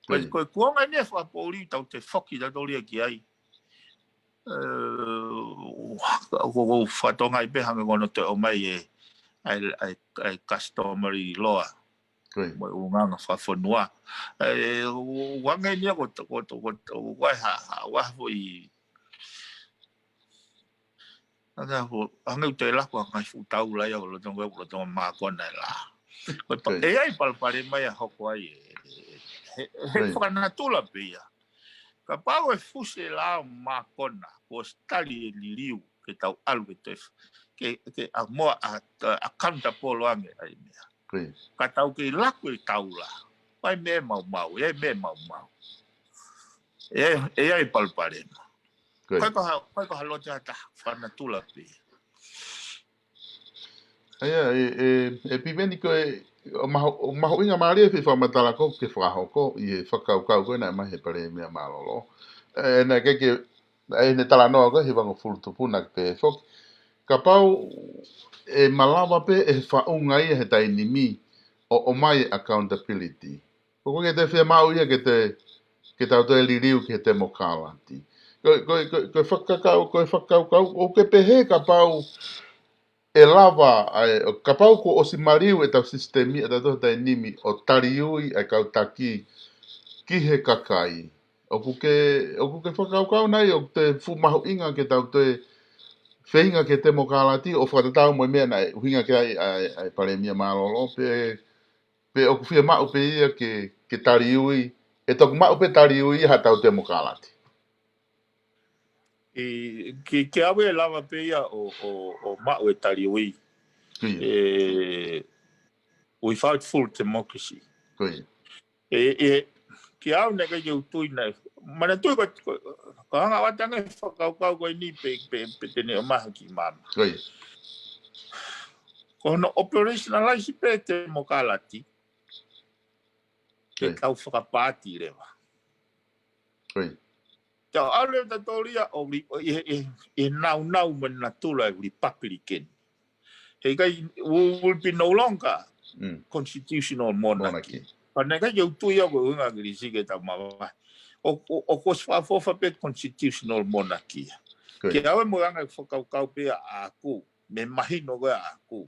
koe kuanga ne fa poli tau te foki da doli ki ai o fatonga i behanga gono te o mai ai customary law mo unga fa fonua wanga ni ko wa foi anga te la ko ngai futau la ya lo tonga ma ko na la ko ai palpare mai ho ko ai he fa na tula pia ka pau e fuse la ma kona ko stali liliu ke tau alwe te ke a mo a kanta polo ange ai mea ka tau ke la ko tau la pai me mau me mau ai palpare ko halo ta fa na tula pia Piveni ko o maho inga maari e whamatala ko ke whahoko i e whakaukau koe na mahe pare mea malolo. Na ke ne talanoa koe he wango fulutupuna ke whok. Ka pau e malawa pe e whaunga i he tainimi o mai accountability. Ko ke te whia mau ia ke tau te liriu ke te mokalati. Koe whakaukau o ke pehe ka pau e lava ka pau ko o si mariu e tau sistemi e tau tai nimi o tariui e kau taki ki he kakai. O kuke whakaukau nei o te fumahu inga ke tau te whenga ke te mokalati o whakatatau mo mea nei uhinga ke ai pare mia malolo pe o kuwhia mau pe ia ke tariui e toku mau pe tariui ha tau te mokalati. Ke awe lava pe ia o mau e tariui without full democracy. Ke au nega i utui nei. Mana tui ko hanga watanga e whakaukau koe ni pe tene o maha ki mama. Ko no operationalize pe te mokalati. Ke kau whakapāti rewa. Tau aule ta toria o i nau mana tula i Republican. He kai will be no longer constitutional monarchy. Pana kai eu tu ia ko unga grisi ke ta mama. O ko sfa fofa pe constitutional monarchy. Ke awe mo anga whakaukau pe a aku. Me mahino ko a aku.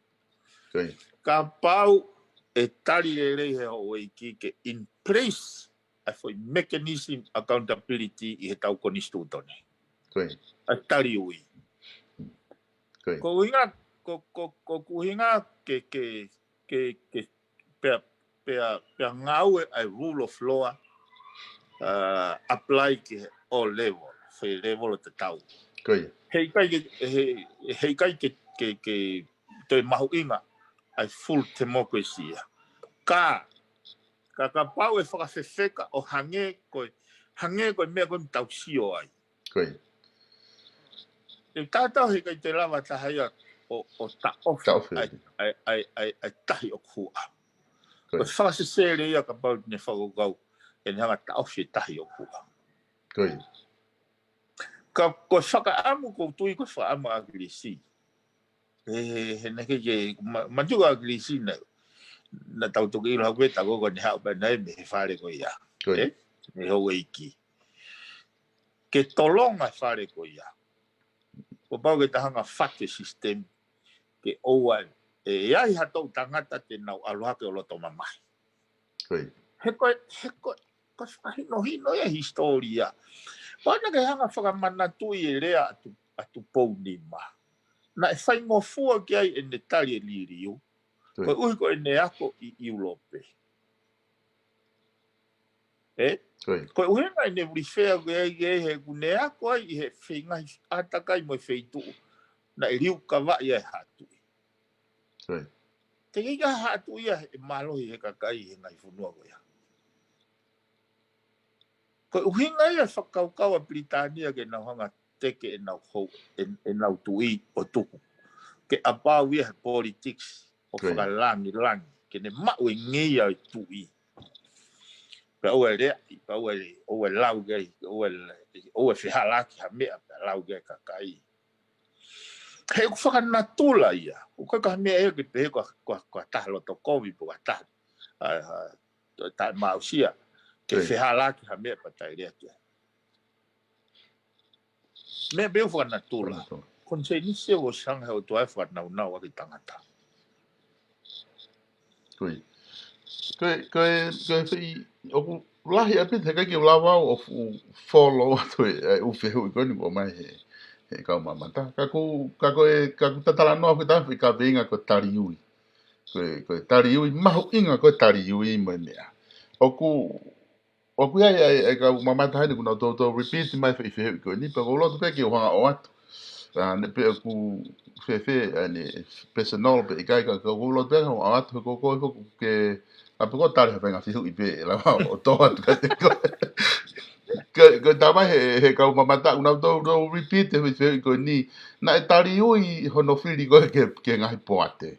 Ka pau e tari re he o iki ke in place for mechanism accountability i he tau konistutone. A tari ui. Ko inga ko kuhinga ke pe ngau ai rule of law apply ke all level fe level te tau hei kai ke te mahu inga ai full democracy ka pau e whakawhewheka o hange koe mea koe tau sio ai e tātau hei kai te lava tahaya o ta off ai tahi o kua. Ko whakase sere ia ka pau ne whakokau e ni hanga ta off e tahi o kua. ko whakaamu ko tui ko whaamu agresi. Hena ke mantuga agresi na tautuki ilo hawe tako ko ni hao pa nai me whare ko ia. Me ho iki. Ke tolonga whare ko ia. Ko pau ke tahanga whate system ke oa iai hatou tangata te nau aloha ke o loto mamai. He koe whahino ia historia. Pana ke hanga whakamana tui e rea atu pou ni ma. Na e whai ngofua ki ai e ne tari e liriu. Koe ui koe ne ako i Europe. Koe uhenga i ne urifea koe ai e he kune ako ai i he whingai atakai mo e wheitu. Na e riu kawa i e hatui. Te kika hatu ia e malohi he kakai he ngai whunua koe. Koe uhinga ia whakaukau a Britania ke nau hanga teke e nau hou, e nau tui o tuku. Ke apau ia he politics o whakalangi, ke ne mau e ngia i tui. Pe au e rea, pe au e lau gai, au e whihalaki ha mea pe lau gai kakai. He ku whakanatula ia. Koe ka mea ea ke pehe kua tahalo to kovi po ka taha mausia. Ke whihalaki ha mea patai rea kia. Mea beo whakanatula. Konsei nisi o sanga o tuai whakanau aki tangata. Koe oku lahi apit he kai ki lawa o follow atu e uwhehu i koe ni ko mai he kau mamata. Kaku tatalanoa ki tafi ka veinga ko tariui. Koe tariui, mahu inga koe tariui mo mea. Oku ai kau mamata haini kuna to repeat mai whewhehu i koe ni, pero ulotu peki o hanga o atu. Ne pe aku ane personal pe ikai ka ulotu peki o atu ko ke apa ko tari hafenga fihu i pe la o to atu ka te ko tama he kau mamata una to repeat he whewhehu i koe ni, na e tariui hono whiri koe ke ngahi poate.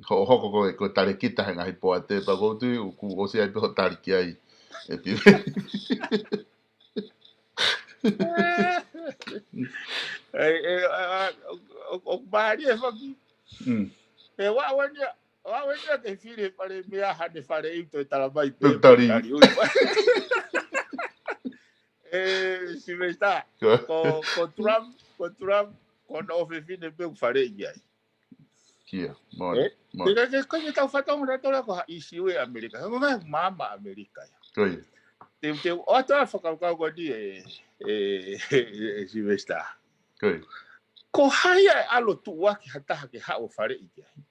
Hoko ko tari kita he ngahi poate, pa ko tu o se ai pe ho tari ki ai. E pi O bahari e whaki. E wawanya te whiri pare mea hane whare i toi talamai pe tari ui. Si me está. Ko Trump, ko na ofe fine pe whare i ai. Kia, mo. Tika ke koe tau whatong ratora ko ha isi ue Amerika. Ko ngai mama Amerika. Koe. Te o atoa whakaukau ko ni si me está. Koe. Ko haia e alo tuwaki hataha ke hao whare i ai.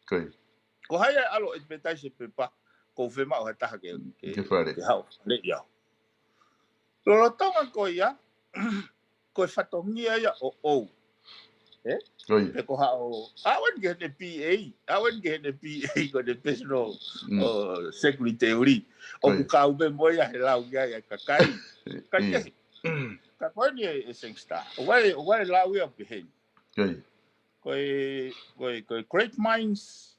Koe. Ko haia e alo e metai se pepa ko whema o hataha ke hao whare i au. Lolotonga ko ia, ko e whatongia ia o ou. Pe ko hao, awan ke hene PA, ko ne personal secretary. O ku kau me moia he lau ia ia kakai. Kakai. Ka koe ni e sengsta. O wai lau ia pehen. Koe great minds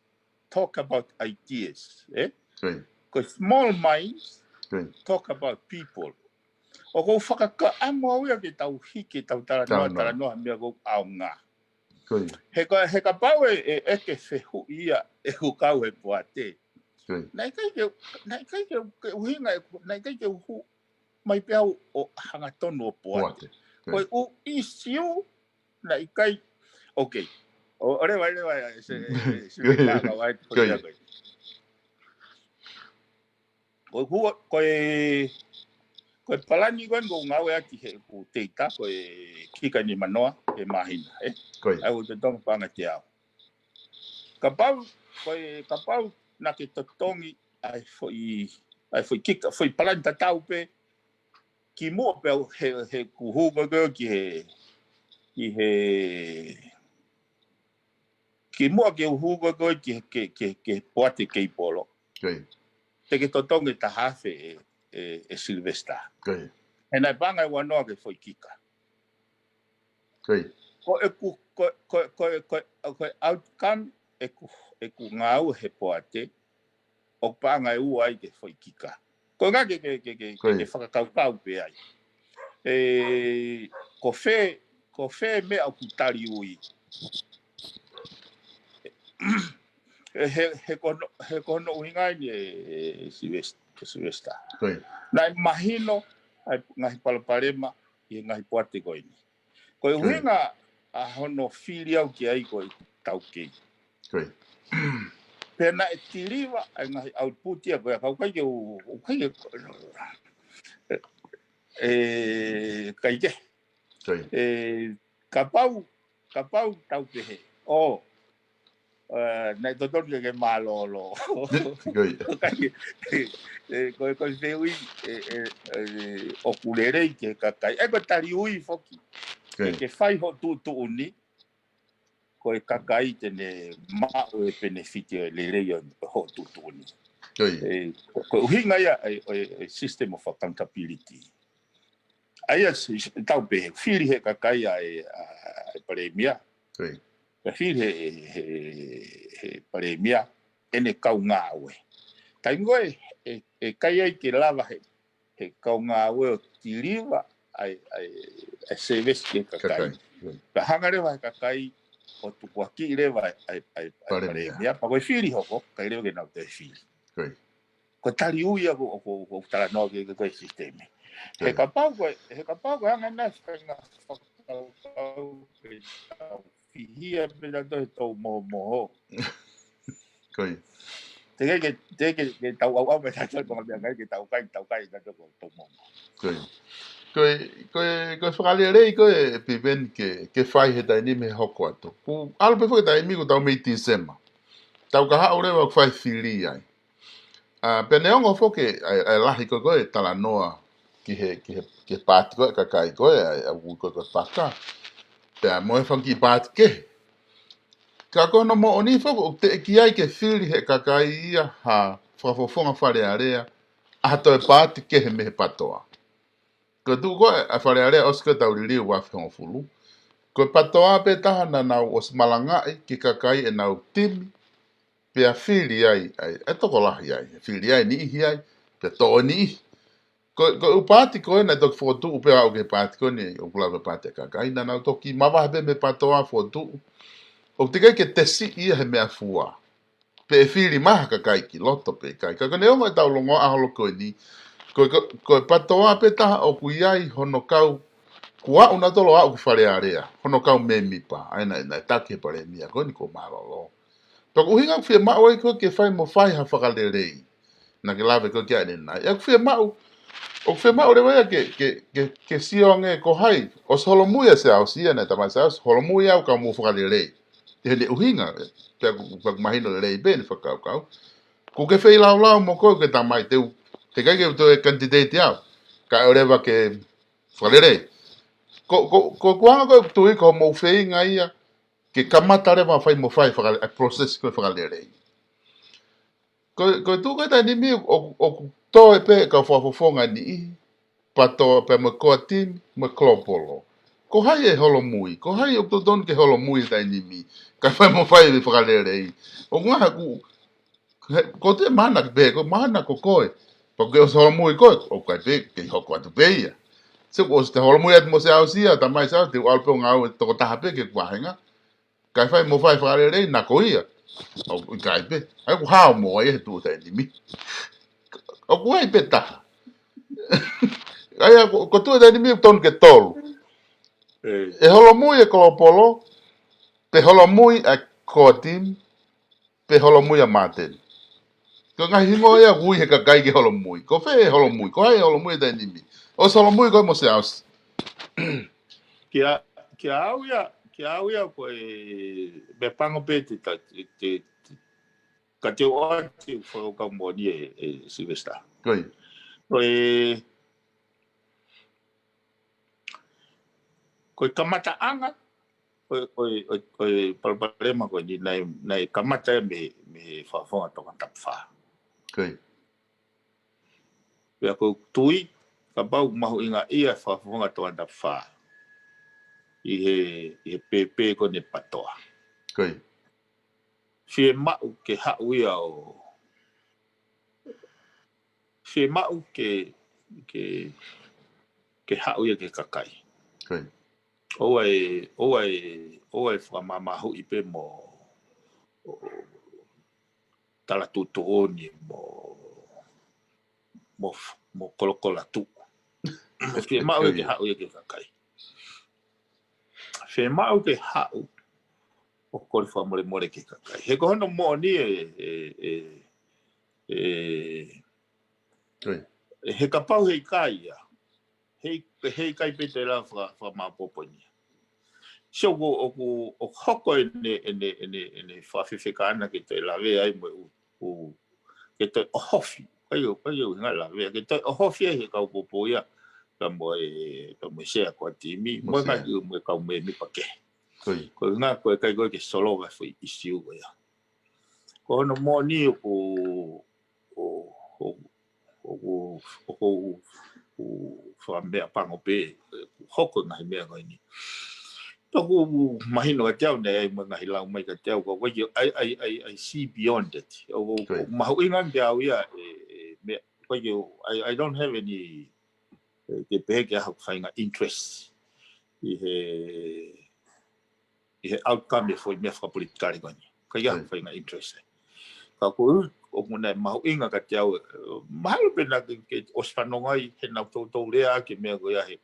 talk about ideas. Koe small minds talk about people. O ko whakaka amo au ia ke tau hiki tau taranoa mea kou au ngā. He ka pau e ke whehu ia e ku kau he poate. Nai kai ke uhinga, nai kai ke uhu mai peau o hangatonu o poate. Koe u isiu nai kai, okay. O rewa, se me kaka wai te koe koe. Koe palani koe ngō ngau e aki he ku teita, koe kika ni manoa e mahina, Ai o te tonga panga te au. Ka pau na ke totongi ai foi kika, foi palani tatau pe, ki mua pe au he kuhu koe ki mua ke uhu koe ke poate kei polo. Te ke totongi ta hafe e Silvesta. E nai panga e wanoa ke foi kika. Ko outcome e ku ngau he poate o panga e ua ai ke foi kika. Ko ngā ke whakakaukau pe ai. ko fe me au kutari ui. He kono uinga ni Silvesta. Nai mahino ngahi Palapalema i ngahi Puate koini. Ko uinga a hono fili au ki ai ko tau kei. Pena e tiriwa ai ngahi au putia ko kau kai ke u kai kai ke. Kapau tau pehe. Nai totor ke malolo. Ko se ui o kulere ke kakai. Ko tari ui foki. Ke fai ho tu uni. Ko kakai tene mau e benefitio le rei ho tu uni. Ko hinga ia system of accountability. Aia tau pehe. Firi he kakai ai paremia. Ka firi he paremia ene kau ngā ue. Kai ngoe kai ai ke lava he kau ngā ue o tiriwa ai service ke kakai. Ka hanga rewa he kakai o tukuaki rewa ai paremia. Pa koe firi hoko, kai rewa ke nau te firi. Ko tari ui ako o talanoa ke koe sisteme. He kapau koe hanga nasi kai ngā whakau ke tau fihia pera toi tau moho. Te ke tau au me tātou konga mea kai ke tau kai ka tau moho. Koe whakalere koe Piveni ke whai he taini me hoko atu. Ku alpe whai taimi ko tau meiti sema. Tau ka hao rewa whai whiri ai. Pene ongo whoke ai lahi koe talanoa ki he pāti koe kakai koe ai au koe whaka. Pea moe whanki pāti ke. Ka kono mo oni whako o te ki ai ke whiri he kakai ia ha whafofonga whare area. A toi pāti ke he mehe patoa. Ko tu koe a whare area oska tau ririu wafihonga fulu. Ko patoa pe tahana nau os malangai ki kakai e nau timi. Pea whiri ai, e toko lahi ai. Whiri ai ni ihi ai, pea toa ni ihi. Ko upāti koe na toki whotu upe au ke pāti koe ni upulawe pāti a kakai. Na nau toki mawahe me patoa whotu. O te kai ke tesi ia he mea fua. Pe e whiri maha kakai ki loto pe kai. Ka kone ongo e tau longo aholo koe ni. Koe patoa pe taha o kui ai hono kau. Kua una tolo au ki whare area. Hono kau me mipa. Aina e take pare mia koe ni ko marolo. Toko uhinga kwhia mao ai koe ke whai mo whai ha whakalerei. Na ke lawe koe kia nena. Ia kwhia mao. O kwhia mao rewa ia ke sionge ko hai. O solo muia se au sia na tamai se au. Holo muia au ka mo whakalerei. Te hele uhinga. Pea mahino lerei bene whakau. Ko ke whai lau mo koe ke tamai teu. Te kai ke tue candidate au. Ka orewa ke whakalerei. Ko kuanga koe tui ko mo whai ngai ia. Ke kamata rewa whai mo whai process koe whakalerei. Ko tu koe tai nimi o tō e pe ka whafofonga ni i. Pato pe me koa timi, me klopolo. Ko hai e holo mui. Ko hai o ton ke holo mui tai nimi. Ka whai mo whai me whakalerei. O ngaha ku. Ko te mana ki pe, ko mana ko koe. Pa ke o holo mui koe, o kai pe ke hoko atu pe ia. Se o te holo mui atu mo se au sia, tamai se au, te alpe o ngau e toko taha pe ke kuahenga. Kai whai mo whai whakarerei, na ko ia. O kai pe. Ai ku hao mo ai he tu tai nimi. O ku ai pe taha. Ai ko tu tai nimi ton ke tolu. E holo mui e kolopolo. Pe holo mui a kotim. Pe holo mui a maten. Ko ngai hingo ia hui he kakai ke holo mui. Ko whe e holo mui. Ko ai holo mui tai nimi. O se holo mui ko mo se aus. Kia au ia ko me pango pe te ka te oa te whakau moni e Silvesta. Koi. Koe kamata anga, koe Palapalema koe ni nei kamata me whawhonga toka tapwha. Koi. Pea koe tui, ka bau mahu inga ia whawhonga toka tapwha. I he pepe ko ne patoa. Koi. Whie mau ke hauia o... Whie mau ke ke hau ia ke kakai. Koi. O ai whamamahu I pe mo tala tutuoni mo kolokola tu. Ke mau ia ke hau ia ke kakai. Fe mau ke hau o kore whamore more ke kakai. He kohono mo ni he kapau hei kai ia. Hei kai pe te la whamapoponi. So o hoko ene whawhiwhika ke te lawe ai mo ke te ohofi. Kai o ngā lawe. Ke te ohofi he kau popo ia. Ka mo sea kua timi. Mo ngā ki mo kau me mi pake. Ko ngā koe kai koe ke solo wa whi isiu ia. Ko hono mo ni o whamea pango pe. Hoko ngai mea koe ni. Toku mahino ka teo nei ai mga hilau mai ka teo ko wai I see beyond it. O mahu ingan te au ia I don't have any te pehe ke hau whainga interest I he outcome foi mea whapolitikare koe ni. Ka ia whainga interest. Ka ko o muna mahu inga ka teo mahalu pena ke oswhanongai he nau tautou rea ke mea koe ia he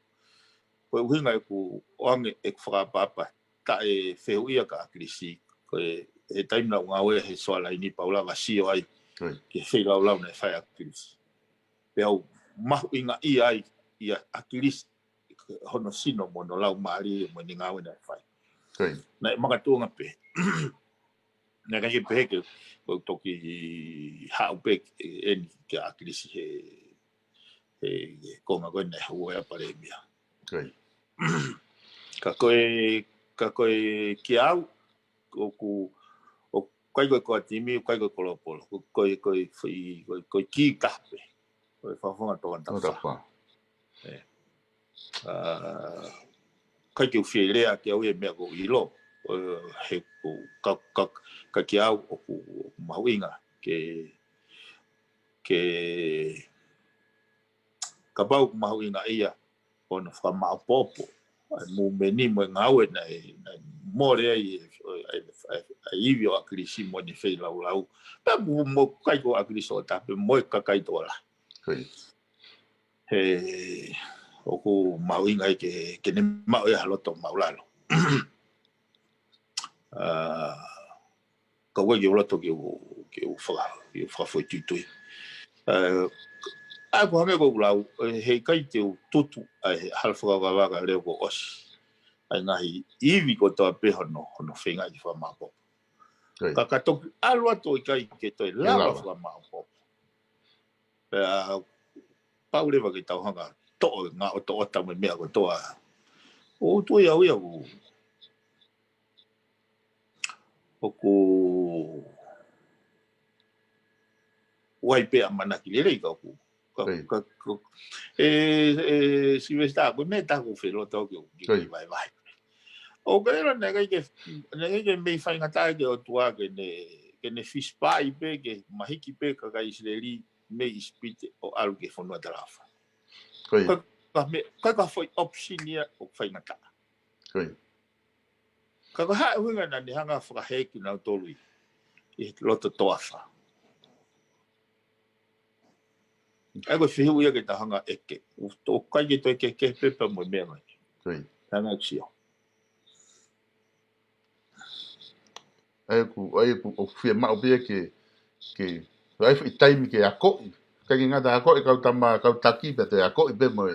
ko uhinga ku onge e whakapapa ta wheu ia ka akrisi ko e taimna ngawe he soala ini paula wasio ai ke whailau lau nei whai akrisi peo mahu inga ai ia akrisi hono sino mono lau maari mo ni ngawe nei whai nei makatunga pe nei kai pe ke ko toki hau pe eni ke akrisi he konga koe nei hua pare mia ka koe ki au o kai koe timi kai koe kolopolo koe ki kape koe whawhunga toa tawha kai ke uwhirea ki au mea ko ilo he ka ki au o ku mahuinga ka bau mahuinga ia ona whamau popo mo meni mo ngawe nei more ai iwi o akrisi mo ni fei lau pa mo kai ko akrisi o tape mo ka kai tola he o ku mauinga ke ne mau e haloto maulalo ka wa yo loto ke o fa foi tutui a ko hame ko lau he kai te tutu ai halfa ga leo ko os ai ngai iwi ko to pe hono whenga I whamapo. Ka katoki alua to kai ke toi lawa whamapo. Paurewa ke tauhanga to ngā o to ota me mea ko toa. O to ia uia o ko wai pe manaki lelei ka ku. Si vesta ko me ta ko felo to ke vai. O kera nega ke mei whai ngatai ke o tua ke ne fish pie pe ke mahiki pe ka Israeli mei ispite o alu ke whanua tarafa. Ka foi opsinia o whai ngatai. Ka hae hunga na ni hanga whakaheki nau tolui I loto toafa. Ai ko whihu ia ke ta hanga eke. O kai ke toi ke pepa mo mea mai. Hanga ksio. Ai ku o fia mau bia ke ai foi time ke ako ka ki ngata ako ka tama ka taki pe te ako pe mo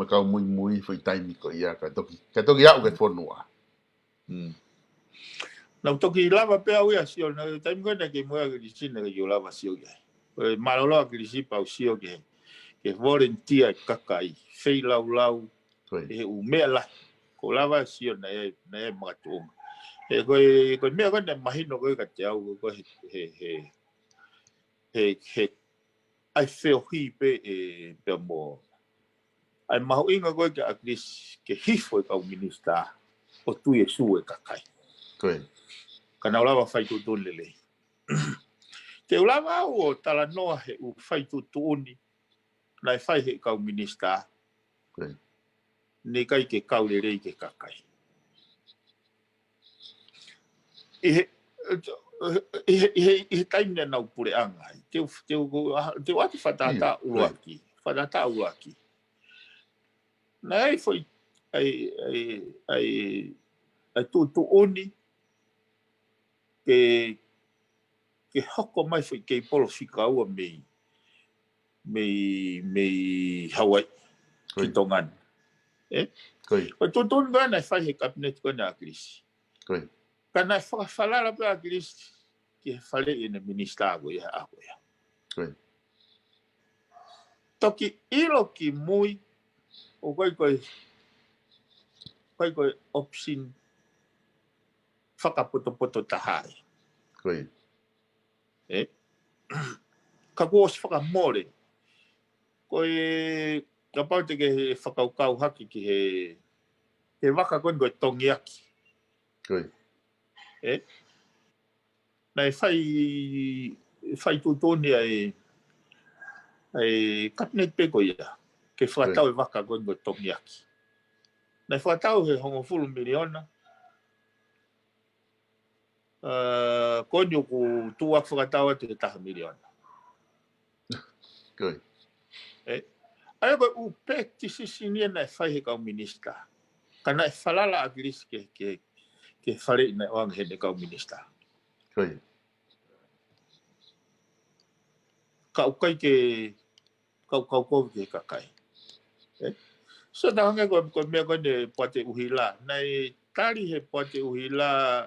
ka muy foi time ko ia ka toki au ke fonua na toki lava pe au ia sio na time ko na ke mo ke sina ke lava sio ke malolo ke si pa sio ke volunteer kakai fei lau e u mela ko lava sio na matung ko me ko na mahino ko ka te au ko he ai feel hi pe mo ai mau inga ko ke akris ke hifo ka minister o tu Yesu e kakai kana lava fai tu lele te lava o talanoa he u fai tu ni lai fai he ka minister Ni kai ke kaule rei ke kakai. Ihe taimne nau pure anga. Te watu whatata uruaki. Whatata uruaki. Na ai foi ai tu oni ke hoko mai foi ke polo fika ua me Hawaii ki tongan. O tu ngana fai he cabinet ko na krisi. Kana whakawhalala pe a krisi ki he whale i na minista ako ia ako ia. Toki ilo ki mui o koe opsin whakapoto tahai. Ka kua si whakamore. Koe ka pau te ke he whakaukau haki ki he waka koe koe tongi aki. Nei whai tutoni ai cabinet pe koe ia. Ke whakatau e waka koe koe tongi aki. Nei whakatau he hongo fulu miliona. Koe ni ku tuak whakatau atu he taha miliona. Ai koe upe tisi sinia nei whai he kau minista. Kana e whalala a giris ke whare ina oang he ne kau minista. Kau kai ke kau ke kakai. So na hanga ko mea ko ne poate uhila. Nei tari he poate uhila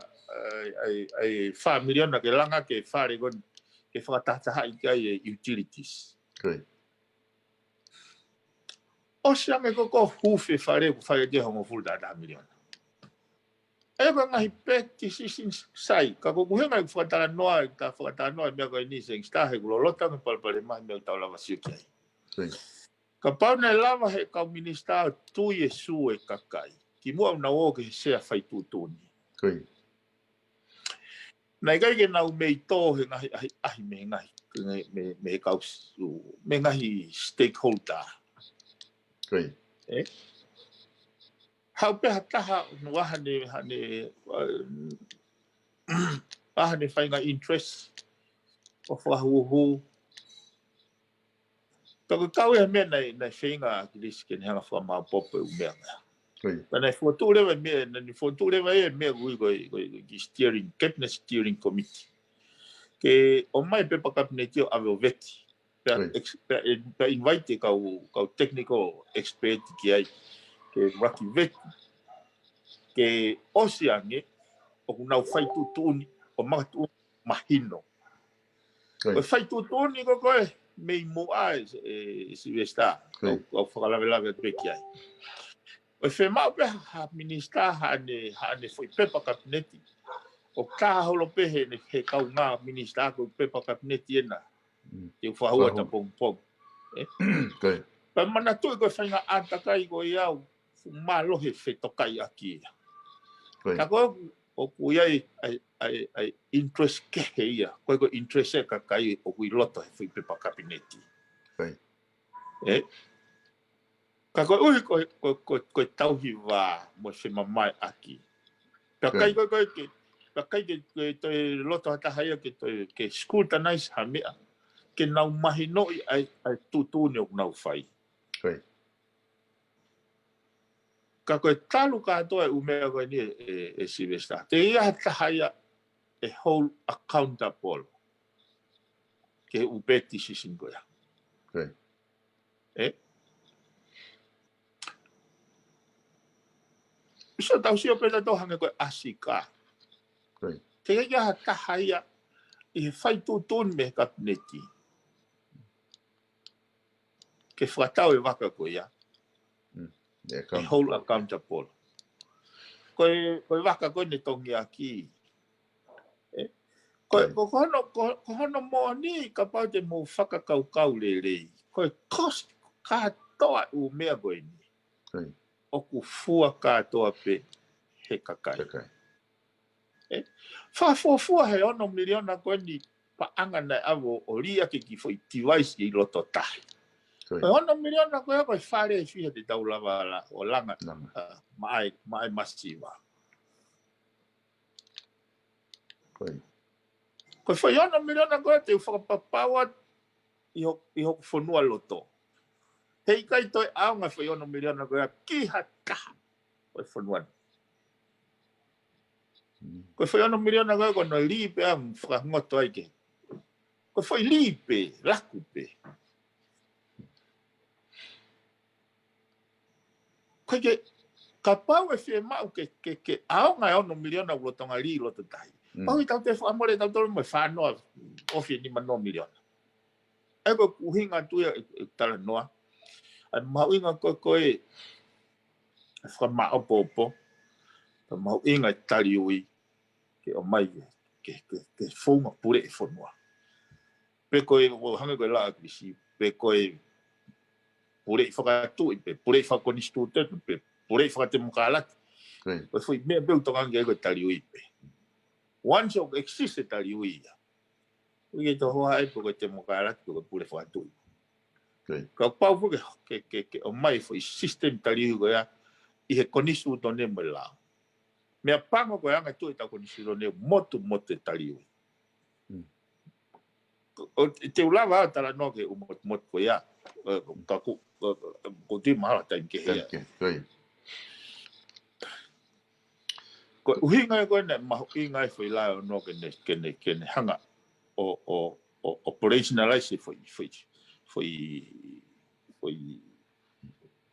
ai 5 miliona ke langa ke whare kon ke whakatataha i kai utilities. O siange ko hufe whare ku whare te hongo full da miliona. E ko ngahi peti sisin sai. Ka ko kuhenga i whakatanoa mea ko ni seng stahe ku lolota me palpale mai mea tau lava siuki ai. Ka pau nei lava he kau minista tui e su e kakai. Ki mua una o ke sea whai tūtoni. Nei kai ke nau mei tō he ngahi me ngahi. Me kau su. Me ngahi stakeholder. Hau pe hataha wahane whainga interest o whahuhu. Ka kau e mea nei whainga ki riske ni hanga whamau popo u mea ngā. Nei whoturewa mea, nei whoturewa e mea gui ki steering, cabinet steering committee. Ke o mai pepa kabineti o awe o veti. Pe invite kau technical expert ki ai. Ke raki veti. Ke osiange o kunau whai tutuni o makatu mahino. O whai tutuni ko koe mei mua e Silvestar. O whakalawelawe peki ai. O whemau pe ha minista hane whai pepa kabineti. O ka holo pehe he kau ngā minista ko pepa kabineti ena. Te whahua ta pong. Pa mana tui ko whainga atakai ko iau. Malohe whetokai aki ia. Ka koe o kuia ai interest kehe ia. Koe ko interest e kakai o kui loto he whi pepa kabineti. Ka koe ui koe tauhi wā mo se mamai aki. Ka kai koe ke toi loto hatahaia ke school tanais hamea. Ke nau mahi noi ai tutune o nau whai. Ka koe talu katoa e umea koe ni e Silvestar. Te ia hatahaia e whole accountable. Ke upeti sisingoia. So tau si o peta tau hanga koe asika. Te ia hatahaia i he whai tūtun me kabineti. Ke whakatau e waka koe ia. E whole accountable. Koe waka koe ne tongi aki. Ko hono moa ni ka pau te mō whakakau le rei. Koe cost katoa u mea koe ni. O ku fua katoa pe he kakai. Whafua he ono miliona koe ni pa anga nei awo o ria ke ki fwoi tiwaisi i loto tahi. Ono miliona ko fare fia de taulava la o langa mai masiva. Ko foi ono miliona ko te whakapapawa i ho fonua loto. Hei kai toi aunga foi ono miliona ko ki haka ko fonua. Ko foi ono miliona ko no lipe am whakangoto aike. Ko foi lipe, lakupe. Ko ke kapau e fie mau ke aunga ono miliona ko tonga li loto tai. Pau i tau te whamore tau tolu mai whanoa o fie ni mano miliona. Ego kuhinga tuia talanoa. Ai mauinga koe whamao popo. Mauinga tariui ke o mai ke whunga pure e whanua. Pe koe hanga koe laa kisi. Pe koe pure i whakatui. Pe pure i whakonistu tetu. Pe pure i whakatemukalaki. Koe whui mea beu tongangi ego tariui pe. Once of existe tariui ia. Ui to hoa e koe temukalaki koe pure whakatui. Ka pau fuke ke o mai foi system tariui koe ia. I he konistu tone mo lao. Mea pango koe anga tui tau konistu tone motu tariui. O te ulawa a Talanoa ke umot koe ia. Ko ti mahala taim ke hea. Ko uhinga koe ne mahu inga e foi lao no kene hanga o operationalize foi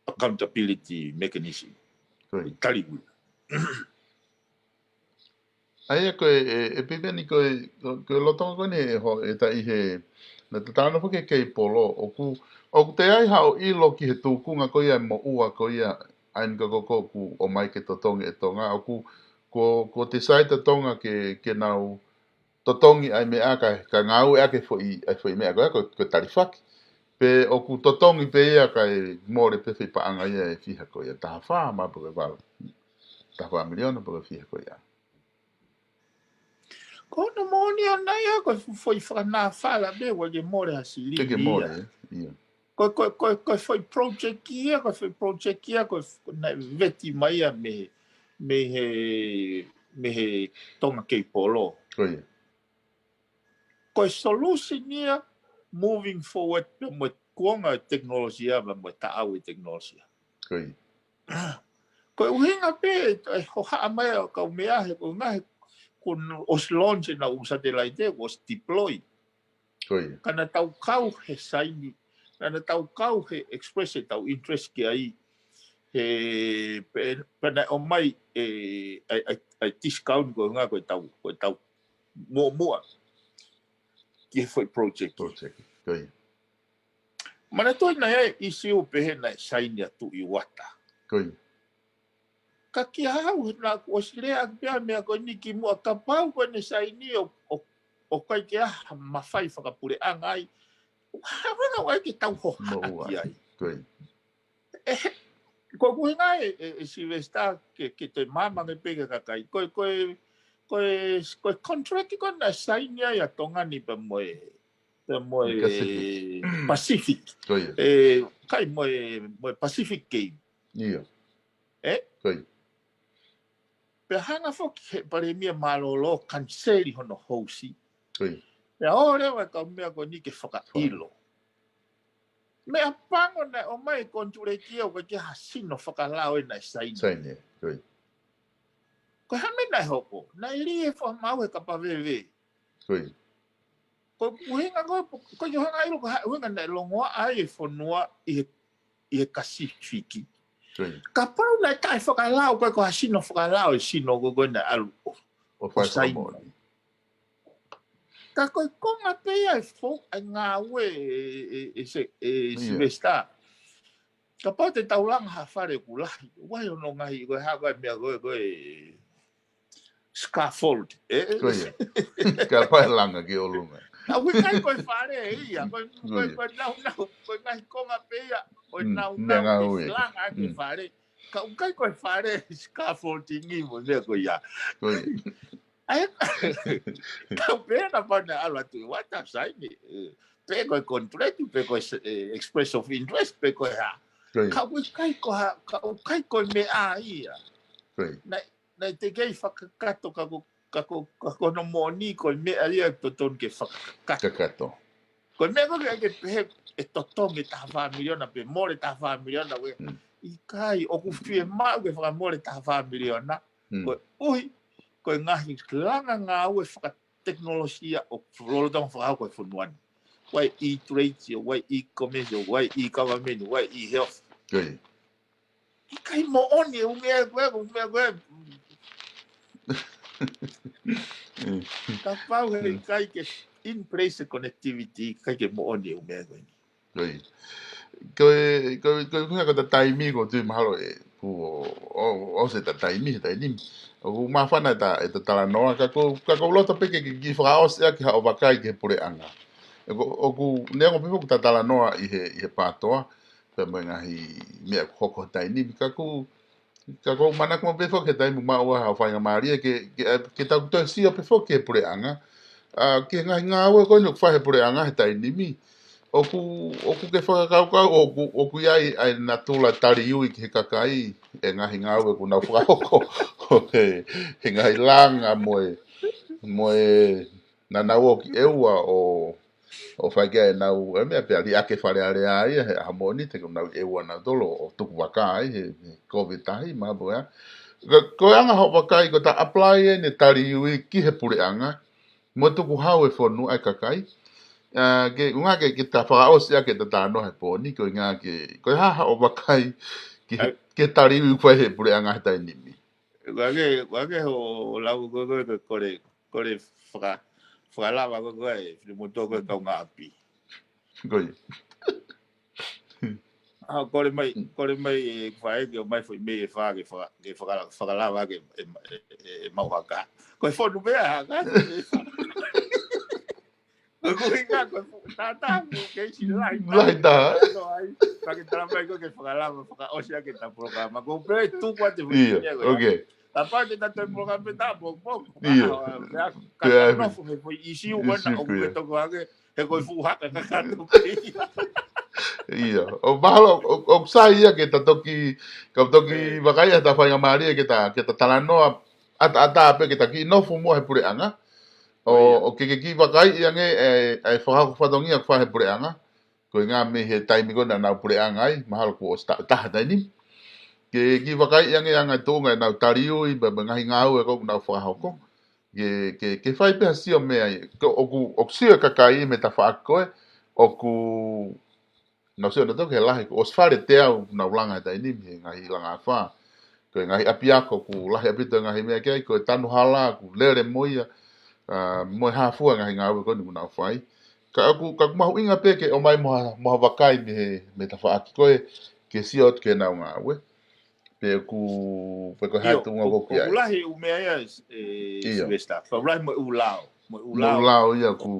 accountability mechanism. Tariui. Aia koe e pipeni koe lotonga koe ne ho e tai he na te tāna puke kei polo o ku te ai hao ilo ki he tūkunga koe ia mo ua koe ia ain ka koko ku o mai ke totongi e tonga o ko te sai totonga ke nau totongi ai mea ka ngau e ake foi mea koe tarifaki pe o ku totongi pe ia kai more pe fi paanga ia e fiha koe ia taha wha ma puke wau taha wha miliona puke fiha koe ia. Ko no moni ana ia ko foi whakana whala me wa ge more hasili Ke more ia. Ko foi project ia ko na veti mai a me he tonga kei polo. Ko solution ia moving forward mo kuanga teknologia mo ta'awi teknologia. Ko uhinga pe ho ha mai ka mea he ko ngai kun os launch na un satellite was deployed. Kana tau kau he saini, kana tau kau he express tau interest ki ai he pena o mai ai discount ko nga ko tau mo ki foi project. Mana toi na e isi o pe na saini atu I wata. Ka ki hau na ko silea pia mea ko ni ki mua ka pau ko ne saini o kai ki mawhai whakapure angai. Hawana wai ki tau ho haki ai. Ko kui ngai e Silvesta ke te mamanga pega kakai. Koe contract ko na saini ai a tonga ni pa moe Pacific. Kai moe Pacific game. Pe hanga foki he pare mia malolo kanseri hono hosi. Pe ore wa ka mea ko ni ke whaka ilo. Mea pango na o mai konture kia o ke hasino whakalao e na saini. Ko hame na hoko. Na ili e whamau he kapawewe. Ko uhinga ko johanga ilo ko uhinga na longoa ai e whanua I he kasifiki. Ka pau na tai whakalao ko hasino whakalao e sino ko na alu o saini. Ka koe konga pea e fo a ngā ue e Silvesta. Ka pau te tauranga ha whare kulahi. Wai ono ngahi koe haka mea koe scaffold. Ka pai langa ki o lunga. A ui ngai koe whare ia. Koe nau. Koe ngai konga pea. Koe nau ke langa ke whare. Ka ukai koe whare scaffold ingi mo mea koe ia. Kau pena pana ala tu wata saini pe ko contract pe ko express of interest pe ko ha ka we kai ko ha kai ko me ai na te kai whakakato ka no moni ko me alia to ton ke whakakato ko me ko ke pe e to tonge ta fa miliona pe more ta fa miliona we I kai o ku fie ma we fa more ta fa miliona ko ui ko ngahi klanga nga we whaka teknologia o rolodong whaka ko funuan wai I trade wai e-commerce wai e-government wai e-health I kai mo oni o me ka pau he kai ke in place connectivity kai ke mo oni o me ko ta taimi ko tu mahalo o se ta taimi o ma fana ta talanoa ka ko lota pe ke ki fra os ya ki ha o bakai ke pure anga o ku ne ko pe ta talanoa I he patoa pe menga hi me ko taimi ka ko mana ko pe fo ke taimi ma o ha fa maria ke ta to si o pe fo ke pure anga ke nga ko no fa he pure anga he taimi oku ke whakakauka oku iai ai na tula tari iui ki he kakai e ngahi ngāwe ku nau whakako he ngahi langa moe na nau o ki eua o whakia e nau e mea pia li ake whare are ai he hamoni te ku nau eua nau tolo o tuku wakai he COVID tahi mabu ea ko anga ho wakai ko ta apply e ne tari iui ki he pure anga mo tuku hau e whonu ai kakai ke unga ke ta fa o sia ke ta no he po ni ko nga ke ko ha o bakai ke tari u fa he pure anga ta ni mi wage ho lau kore fra lava ko e mo to ko ka nga api ko kore mai fai ke mai foi me fa ke fra lava ke mau haka ko fo no be haka ko inga ko tata ke si lai da no ai pa que trabalha ko ke fra lava o sea que ta programa ko pre tu kwa te okay a parte da te programa ta pouco ka no foi isi o na o que to que e ko fu haka ka to o mahalo o sai ke ta toki bakai ta fa maria ke ta talanoa ata pe ke ta ki no fu mo he pure anga o ke ki bakai yang e fa ko fa dongia fa he pure anga ko nga me he taimi ko na pure anga ai mahal ko sta ta ni ke ki wakai yang anga tonga na tariu I ba nga ngau ko na fa hoko ke fai pe si o me ai ko o si ka kai me ta fa ko o ku no se no to ke la ko os fare te au na langa ta ni me nga langa fa ko nga apia ko ku la api to nga me ke ko tanu hala ku lere moia mo ha fu nga ngau ko ni na fai ka ma inga pe ke o mai mo wakai me ta fa ko ke si ot ke na nga we pe ku hatu nga ko ki ai. O lahi o mea ia Silvestre. O lahi mo ulao. Mo ulao ia ku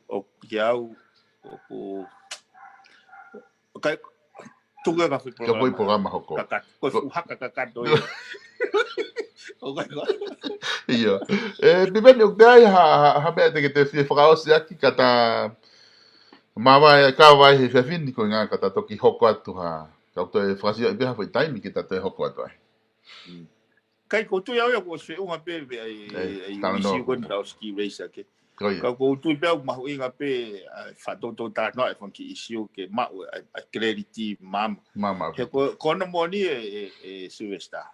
o ki au o kai tunga ka programa. Ka foi programa hoko. Ko fu haka kakato ia. O kai ko. Ia. Piveni o dai ha mea te ke te fie whakaosi aki kata mawa ka vai he fini ko nga kata toki hoko atu ha. Ka to e whakasio I beha foi taimi ki ta to e hoko atu ai. Kai ko tu ia ko se unga pe ai isi ko na ski race ke ka ko tu pe ma inga pe fa to ta no e ki isi ke ma a credit mama he ko no moni e Silvestre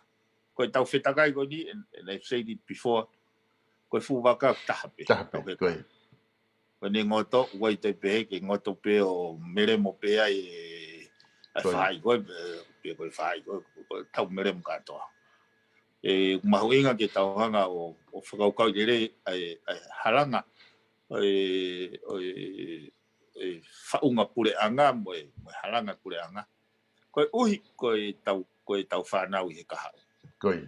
ko tau feta kai ko ni and I said it before ko fu waka tape ko ni ngoto wai te pe ke ngoto pe o mere mo pe ai fai ko pe ko fai ko tau mere mo ka to mahuinga ke tauhanga o whakaukau ere ai haranga whaunga pure anga mo haranga pure anga koe uhi koe tau whanau I he kahau koe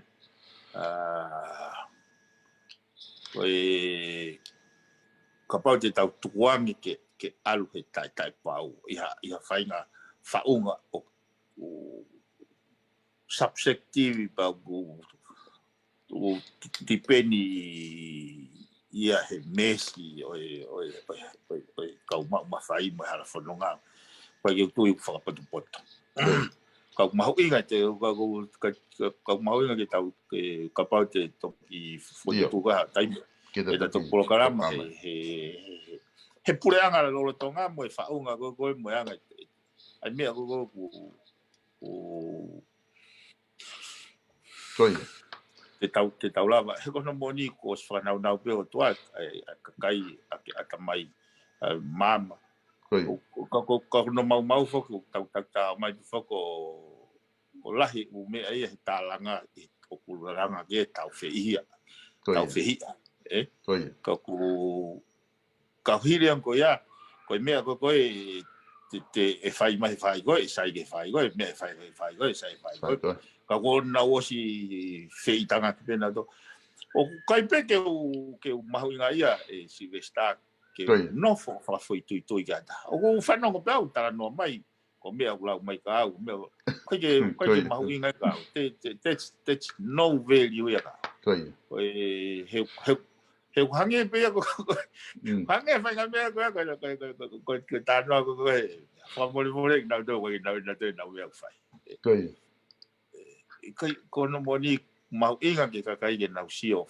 ka pau te tau tukuangi ke alu he tai pau iha whainga whaunga o subjective pa o dipeni ia he mesi o kau mawhai mai hala whanonga. Pai eu tui whakapato. Kau mahu inga te kau mahu inga ke tau ke kapau te toki whutuga taimi. E ta toki polokarama he pureanga la lolo tonga mo e whaunga koe mo anga. Ai mea koe te tau lava. He kono moni ko s whanau peo tua kakai aka mai mama. Ka no mau foko tau mai foko o lahi u me ai he talanga I o kulanga ke tau fehia ka hiri an ko ya ko me ko te e fai mai fai go sai ke fai go me fai go sai fai go ka ko na o si feitanga pena do o kai pe ke o mahu inga ia e si vesta ke no foi tu gata o fa no pe o tala no mai ko me o la mai ka o me ko ke mahu inga ka that's no value ya ko he hange pe ko hange fa nga me ko ta no ko fa mo na do ko na we fa ko no moni mau inga ke kakai ke nau sio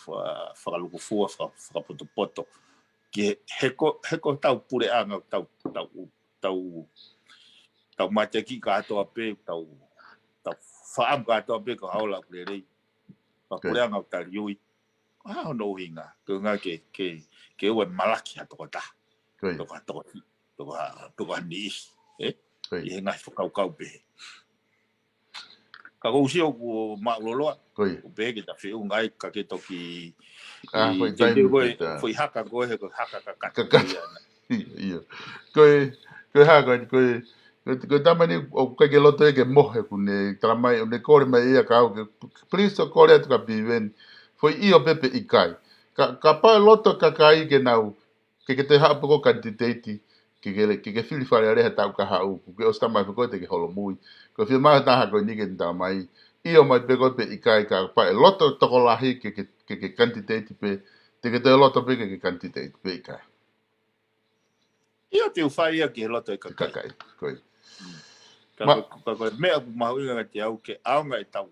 whakaluku fua whakapoto ke heko tau pure anga tau mateki katoa pe tau whaam katoa pe ko haola kure rei pure anga tari ui hao no hinga ko ngā ke ue malaki hatoko ta toka niis I he ngai whakaukau pe ka ko usio ko mauloloa o pe ke ta fiu ngai ka ke toki foi haka ko he ko haka ka ia ko haka ko tamani o ka ke loto ke mohe ku ne tramai o ne kore mai ia ka o please ko le ka Piveni foi io pepe ikai ka pa loto ka kai ke nau ke te hapo ko candidate ke fili fare re ta ka ha u ke o sta mai ko te ke holo mui ko fi ma ta ha ko ni ke ta mai io mai pe ko pe ikai ka pa loto to ko lahi ke candidate pe te ke te loto pe ke candidate pe ikai io te ufai ke loto ka kai koi ka me aku mau inga te au ke aunga tau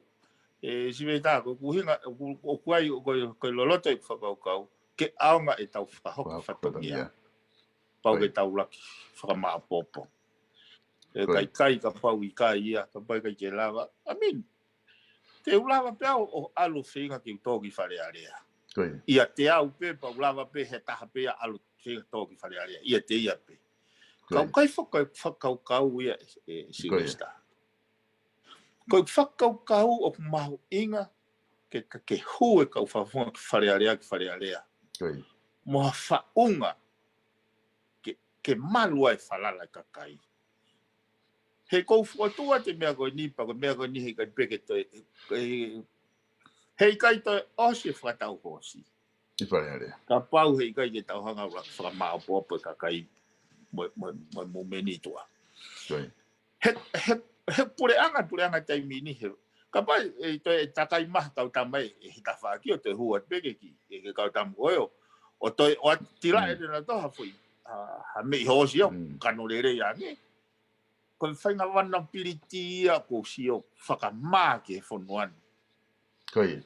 si me ta ko hinga o kuai ko loto I whakau ke aunga tau whakahoko whatongia pau ke tau laki whakamapopo kai ka pau I kai ia ka pai kai ke lava I mean te ulava pe o alu whinga ki utoki whare area ia te au pe pa ulava pe he taha pe alu whinga toki whare area ia te ia pe kau kai whakau ia Silvesta ko whakau o mahu inga ke hu kau whawhunga ki whare area mo whaunga ke malua whalala kakai he kou whatua te mea koe nipa ko mea koe nihi kai peke toi hei kai toi osi whatau hosi ka pau hei kai ke tau hanga whakamao popo kakai mo meni tua he pure anga taimi ni he ka pai toi takai maha kau tamai hita whaki o te hua peke ki ke kau tamu oio o toi o tira na toha fui ha mei hosi o kanolere yange ko whainga wana piriti a ko sio whakamā ke whonuan.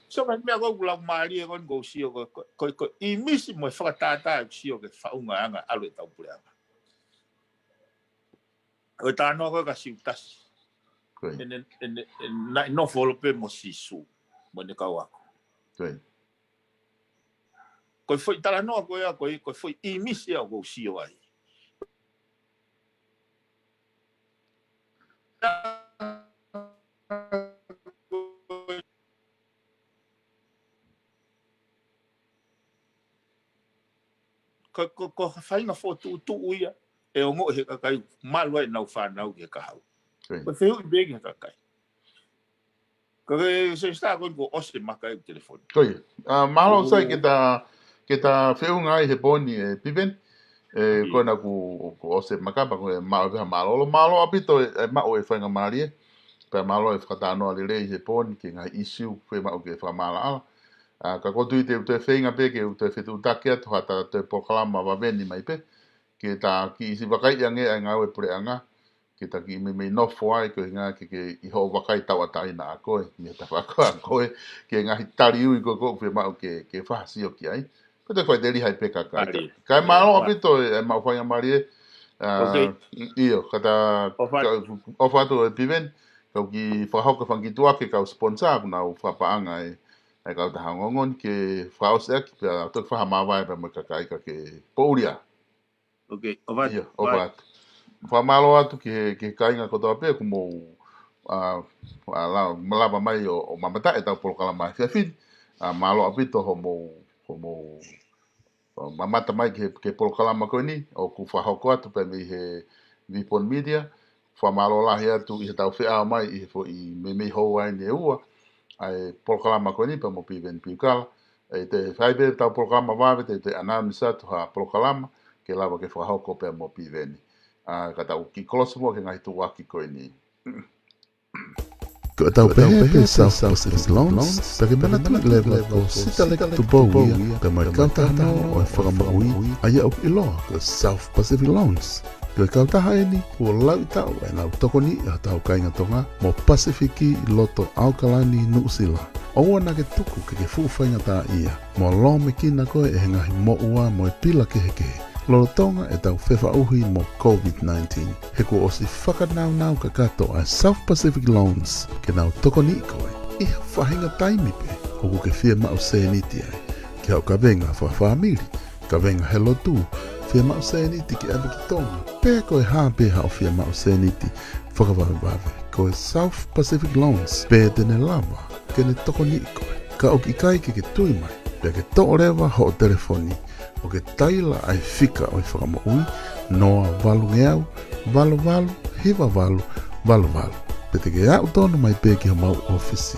So mai mea kou lau maari e kon ko sio ko I misi mo whakatātā sio ke whaunga anga alu tau pure anga. O tānoa koe ka siutasi. Na no wholope mo sisu mo ne kau ako. Ko whai talanoa koe a koe whai I misi a ko sio ai. Ko whainga tu uia e o ngoi he kakai malua nau whanau ke kahau. Ko wheu I begi he kakai. Ko se sta ko ose maka I telefone. Mahalo sai ke ta wheu ngai he poni e Piveni ko na ku ose maka pa ko malo apito e mao e whainga maari e pe malo e whakatanoa le rei he poni ke ngai issue whe mao ke whamala ala ka ko tui te whainga pe ke te whetu take atu hata te pokalama waveni mai pe ke ta ki si wakai ange ai ngau e pure anga ke ta ki me no foi ko nga ke I ho wakai tawa tai na ko me ta fa ko ke nga hitari u ko fe ma ke fa si o ki ai ko te foi deli hai pe ka kai ma o apito e ma foi amari io kata o fa to piven ko ki fa ho ko fangi tua ke ka sponsor na o fa pa anga ai ka ta ngongon ke fa o se ki to fa ma vai pa ma ka ke pouria io o fa fa malo atu ke kainga ko to pe como la malava mai o mamata e ta por kala mai fin malo apito homo mamata mai ke por kala ma ko ni o ku fa hoko atu pe mi he vipon media fa malo la he atu I ta fe a mai I fo I me ho ai ne ua ai por kala ma ko ni pe mo Piveni Piukala e te fai be ta por kala ma va te anamisa tu ha por kala ke lava ke fa hoko pe mo Piveni kata o ki kolosmo ke ngai tu waki ko ni Ko tau pehe South Pacific Loans, bagaimana tu level ko sita lek tu baui pe mai kau tahana o e whakamaui aia o iloa ko South Pacific Loans. Ko kau taha ni ko lau tau e nau toko ni a tau kainga tonga mo Pasifiki loto Aukalani Nuusila. Oua na ke tuku ke fuwhainga tā ia, mo lo me kina koe e ngahi mo ua mo e pila kehe. Lorotonga e tau whewha uhi mo COVID-19. He ko osi whakanau ka kato a South Pacific Loans ke nau toko ni koe. Iha whahinga taimi pe, oku ke whia mao sēniti ai. Ke hau ka venga whawhamiri, ka venga he lotu, whia mao sēniti ke abiki tonga. Pea koe hāpe hao whia mao sēniti, whakawawe. Koe South Pacific Loans, pea tene lava, ke ne toko ni koe. Ka oki kai ke tui mai, pea ke to rewa ho telefoni. O ke taila ai fika o I whakamaui, noa walu ngeau, walu, hiwa walu. Pete ke au tono mai pe ki mau ofisi.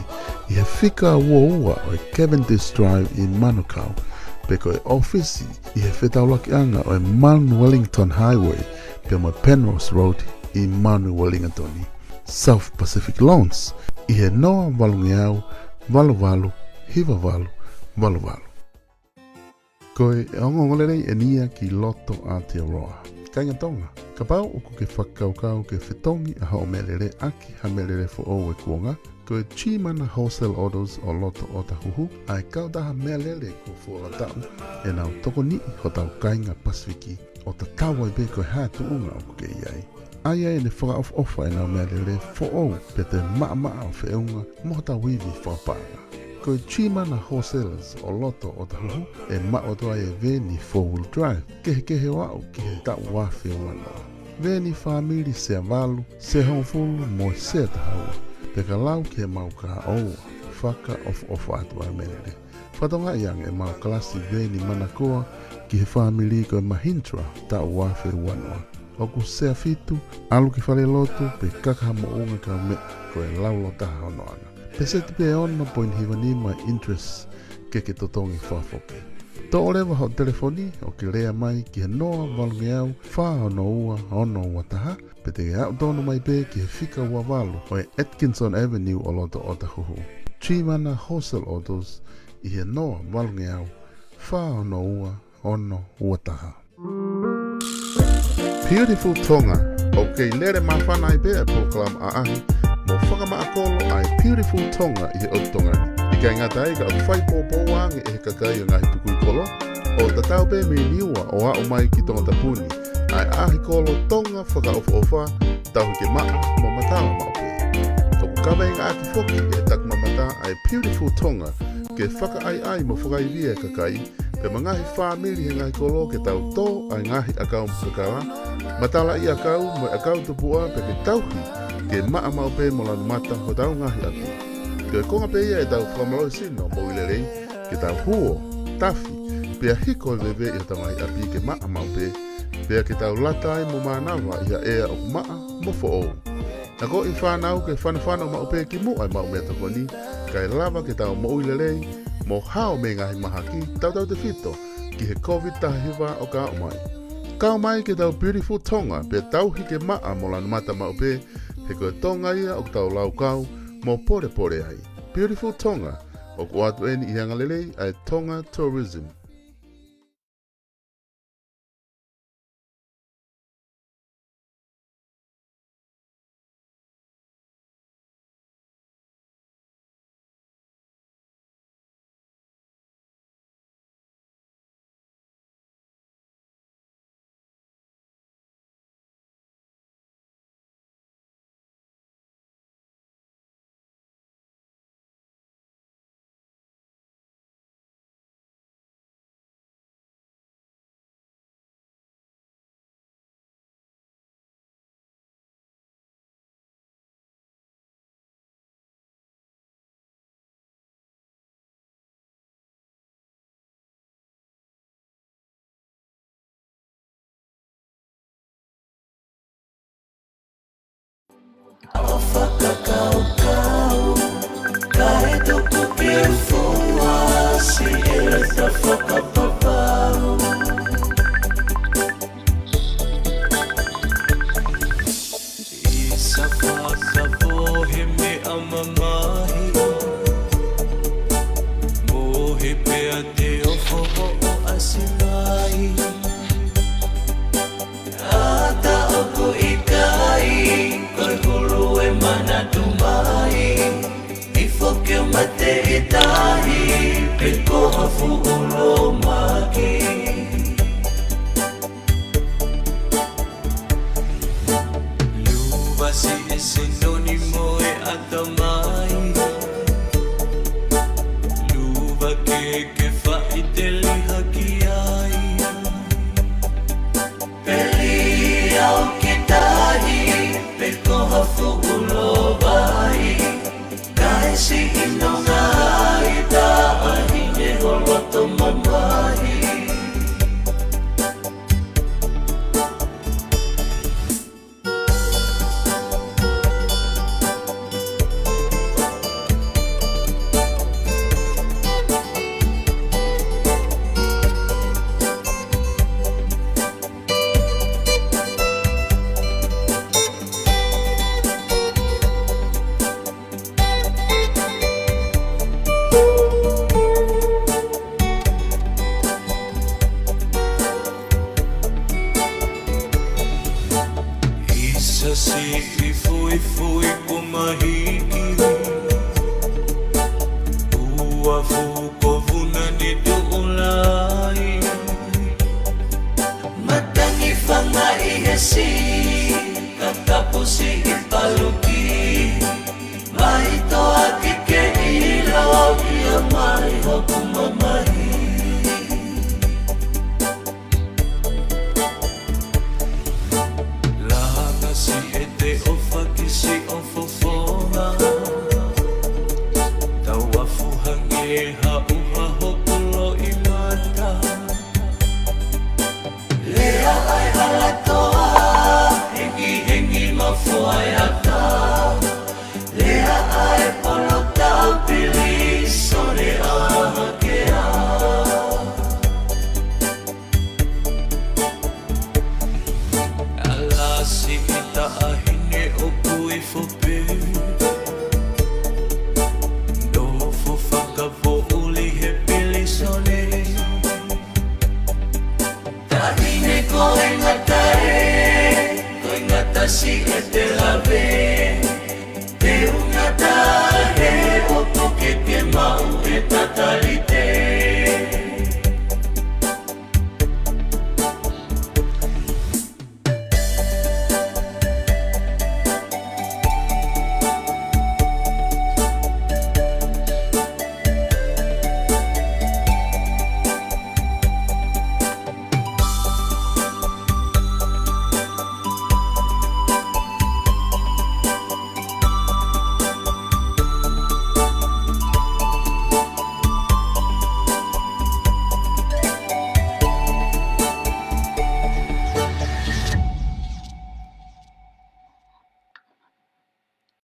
I he fika ua o Cavendish Drive I Manukau. Pe ko ofisi I he whetaulaki anga o Mount Wellington Highway, pe mo Penrose Road I Mount Wellington. South Pacific Loans, I he noa walu ngeau, walu, hiwa walu. Koe e ongongolere e nia ki loto Aotearoa. Kainga tonga, ka pau uku ke whakaukau ke whetongi a hao melere aki ha melere fo o e kuonga. Koe chimana wholesale orders o loto o tahuhu, ai kaudaha melere ko fuola tau e nau toko ni ho tau kainga Pasifiki o ta tawa I be koe hatu unga o ke iai. Aia e ne whaka ofa e nau melere fo o pe te maa o whiunga mo tau wivi whapanga. Koe chimana wholesalers o loto o tahuhu e maotoa e veni 4-wheel drive. Kehe wau ki he tau wafi o wanoa. Veni whamiri se avalu, se hongfulu mo se tahaua. Peka lau ki he mau ka oua, whaka of atua menere. Whatonga iang e mau klasi veni manakoa ki he whamiri koe mahintra tau wafi o wanoa. Oku se afitu, alu ki whale lotu pe kakaha mo unga ka me koe laulo taha honoanga. Peseti pe ono point hiwani mai interest ke totongi whafoke. To orewa ho telefoni o ke rea mai ki he noa walungeau wha ono ua taha. Pete ke au tono mai pe ki he whika ua walu o e Atkinson Avenue o loto o tahuhu. Chimana wholesale orders I he noa walungeau wha ono ua taha. Beautiful Tonga o ke lere mawhana I pe e program a ahi. Mo whakamaakolo ai Beautiful Tonga I he o tongani. I kai ngata ai ka whai pōpōwangi e he kakai o ngahi tukui kolo. O tatau pe me niua o a o mai ki tonga tapuni. Ai ahi kolo tonga whaka ofa tahu ke maa mo matawa mau pe. Toku kawe inga aki foki e tak mamata ai Beautiful Tonga ke whaka ai mo whakai via kakai. Pe mangahi whamiri he ngahi kolo ke tau tō ai ngahi akau mpakara. Matala I akau mo akau tupua pe ke tauhi. Ke maa mau pe mo lanu mata ho tau ngahi atu. Ke konga pe ia e tau whakamalo sino mo ilerei ke tau huo, tafi, pea hiko veve I tau ngahi api ke maa mau pe, pea ke tau latai mo manawa I ea o maa mo fo o. Nako I whanau ke whanawhana mau pe ki mu ai mau mea takoni, kai lava ke tau mo ilerei, mo hao me ngahi mahaki tau te fito, ki he COVID tahiwa o ka o mai. Ka o mai ke tau Beautiful Tonga, pea tau hike maa mo lanu mata mau pe, he koe tonga ia o tau lau kau mo pore ai. Beautiful Tonga o ku atu eni I hangalelei ai Tonga Tourism. whakakau-kau Kae tuku ke fuasi e ta whakapapau I sa whakapohe me a mamahi Mohe pea te ofo o asimai Ata oku ikai Koi hulu e mana tumai Ifo ke mate itahi Peko hafu ulo maki Lubasi e sinonimo e atamai Luba ke faiteli hakiai Peli au kitahi Peko hafu ulo bai Kai si inonga ita ahine holoto mamahi Isa si ifui kumahiki Uafu kovuna ni duulai Matangi fanga ihesi Katapusi ipaluki Mahito akike ilaw Ia mai hokumamahi Si ete ofa kisi ofofona Tawafu hange hauha hokulo imata Lea ai halatoa Hengi mafuayata Lea ai polota pili Sone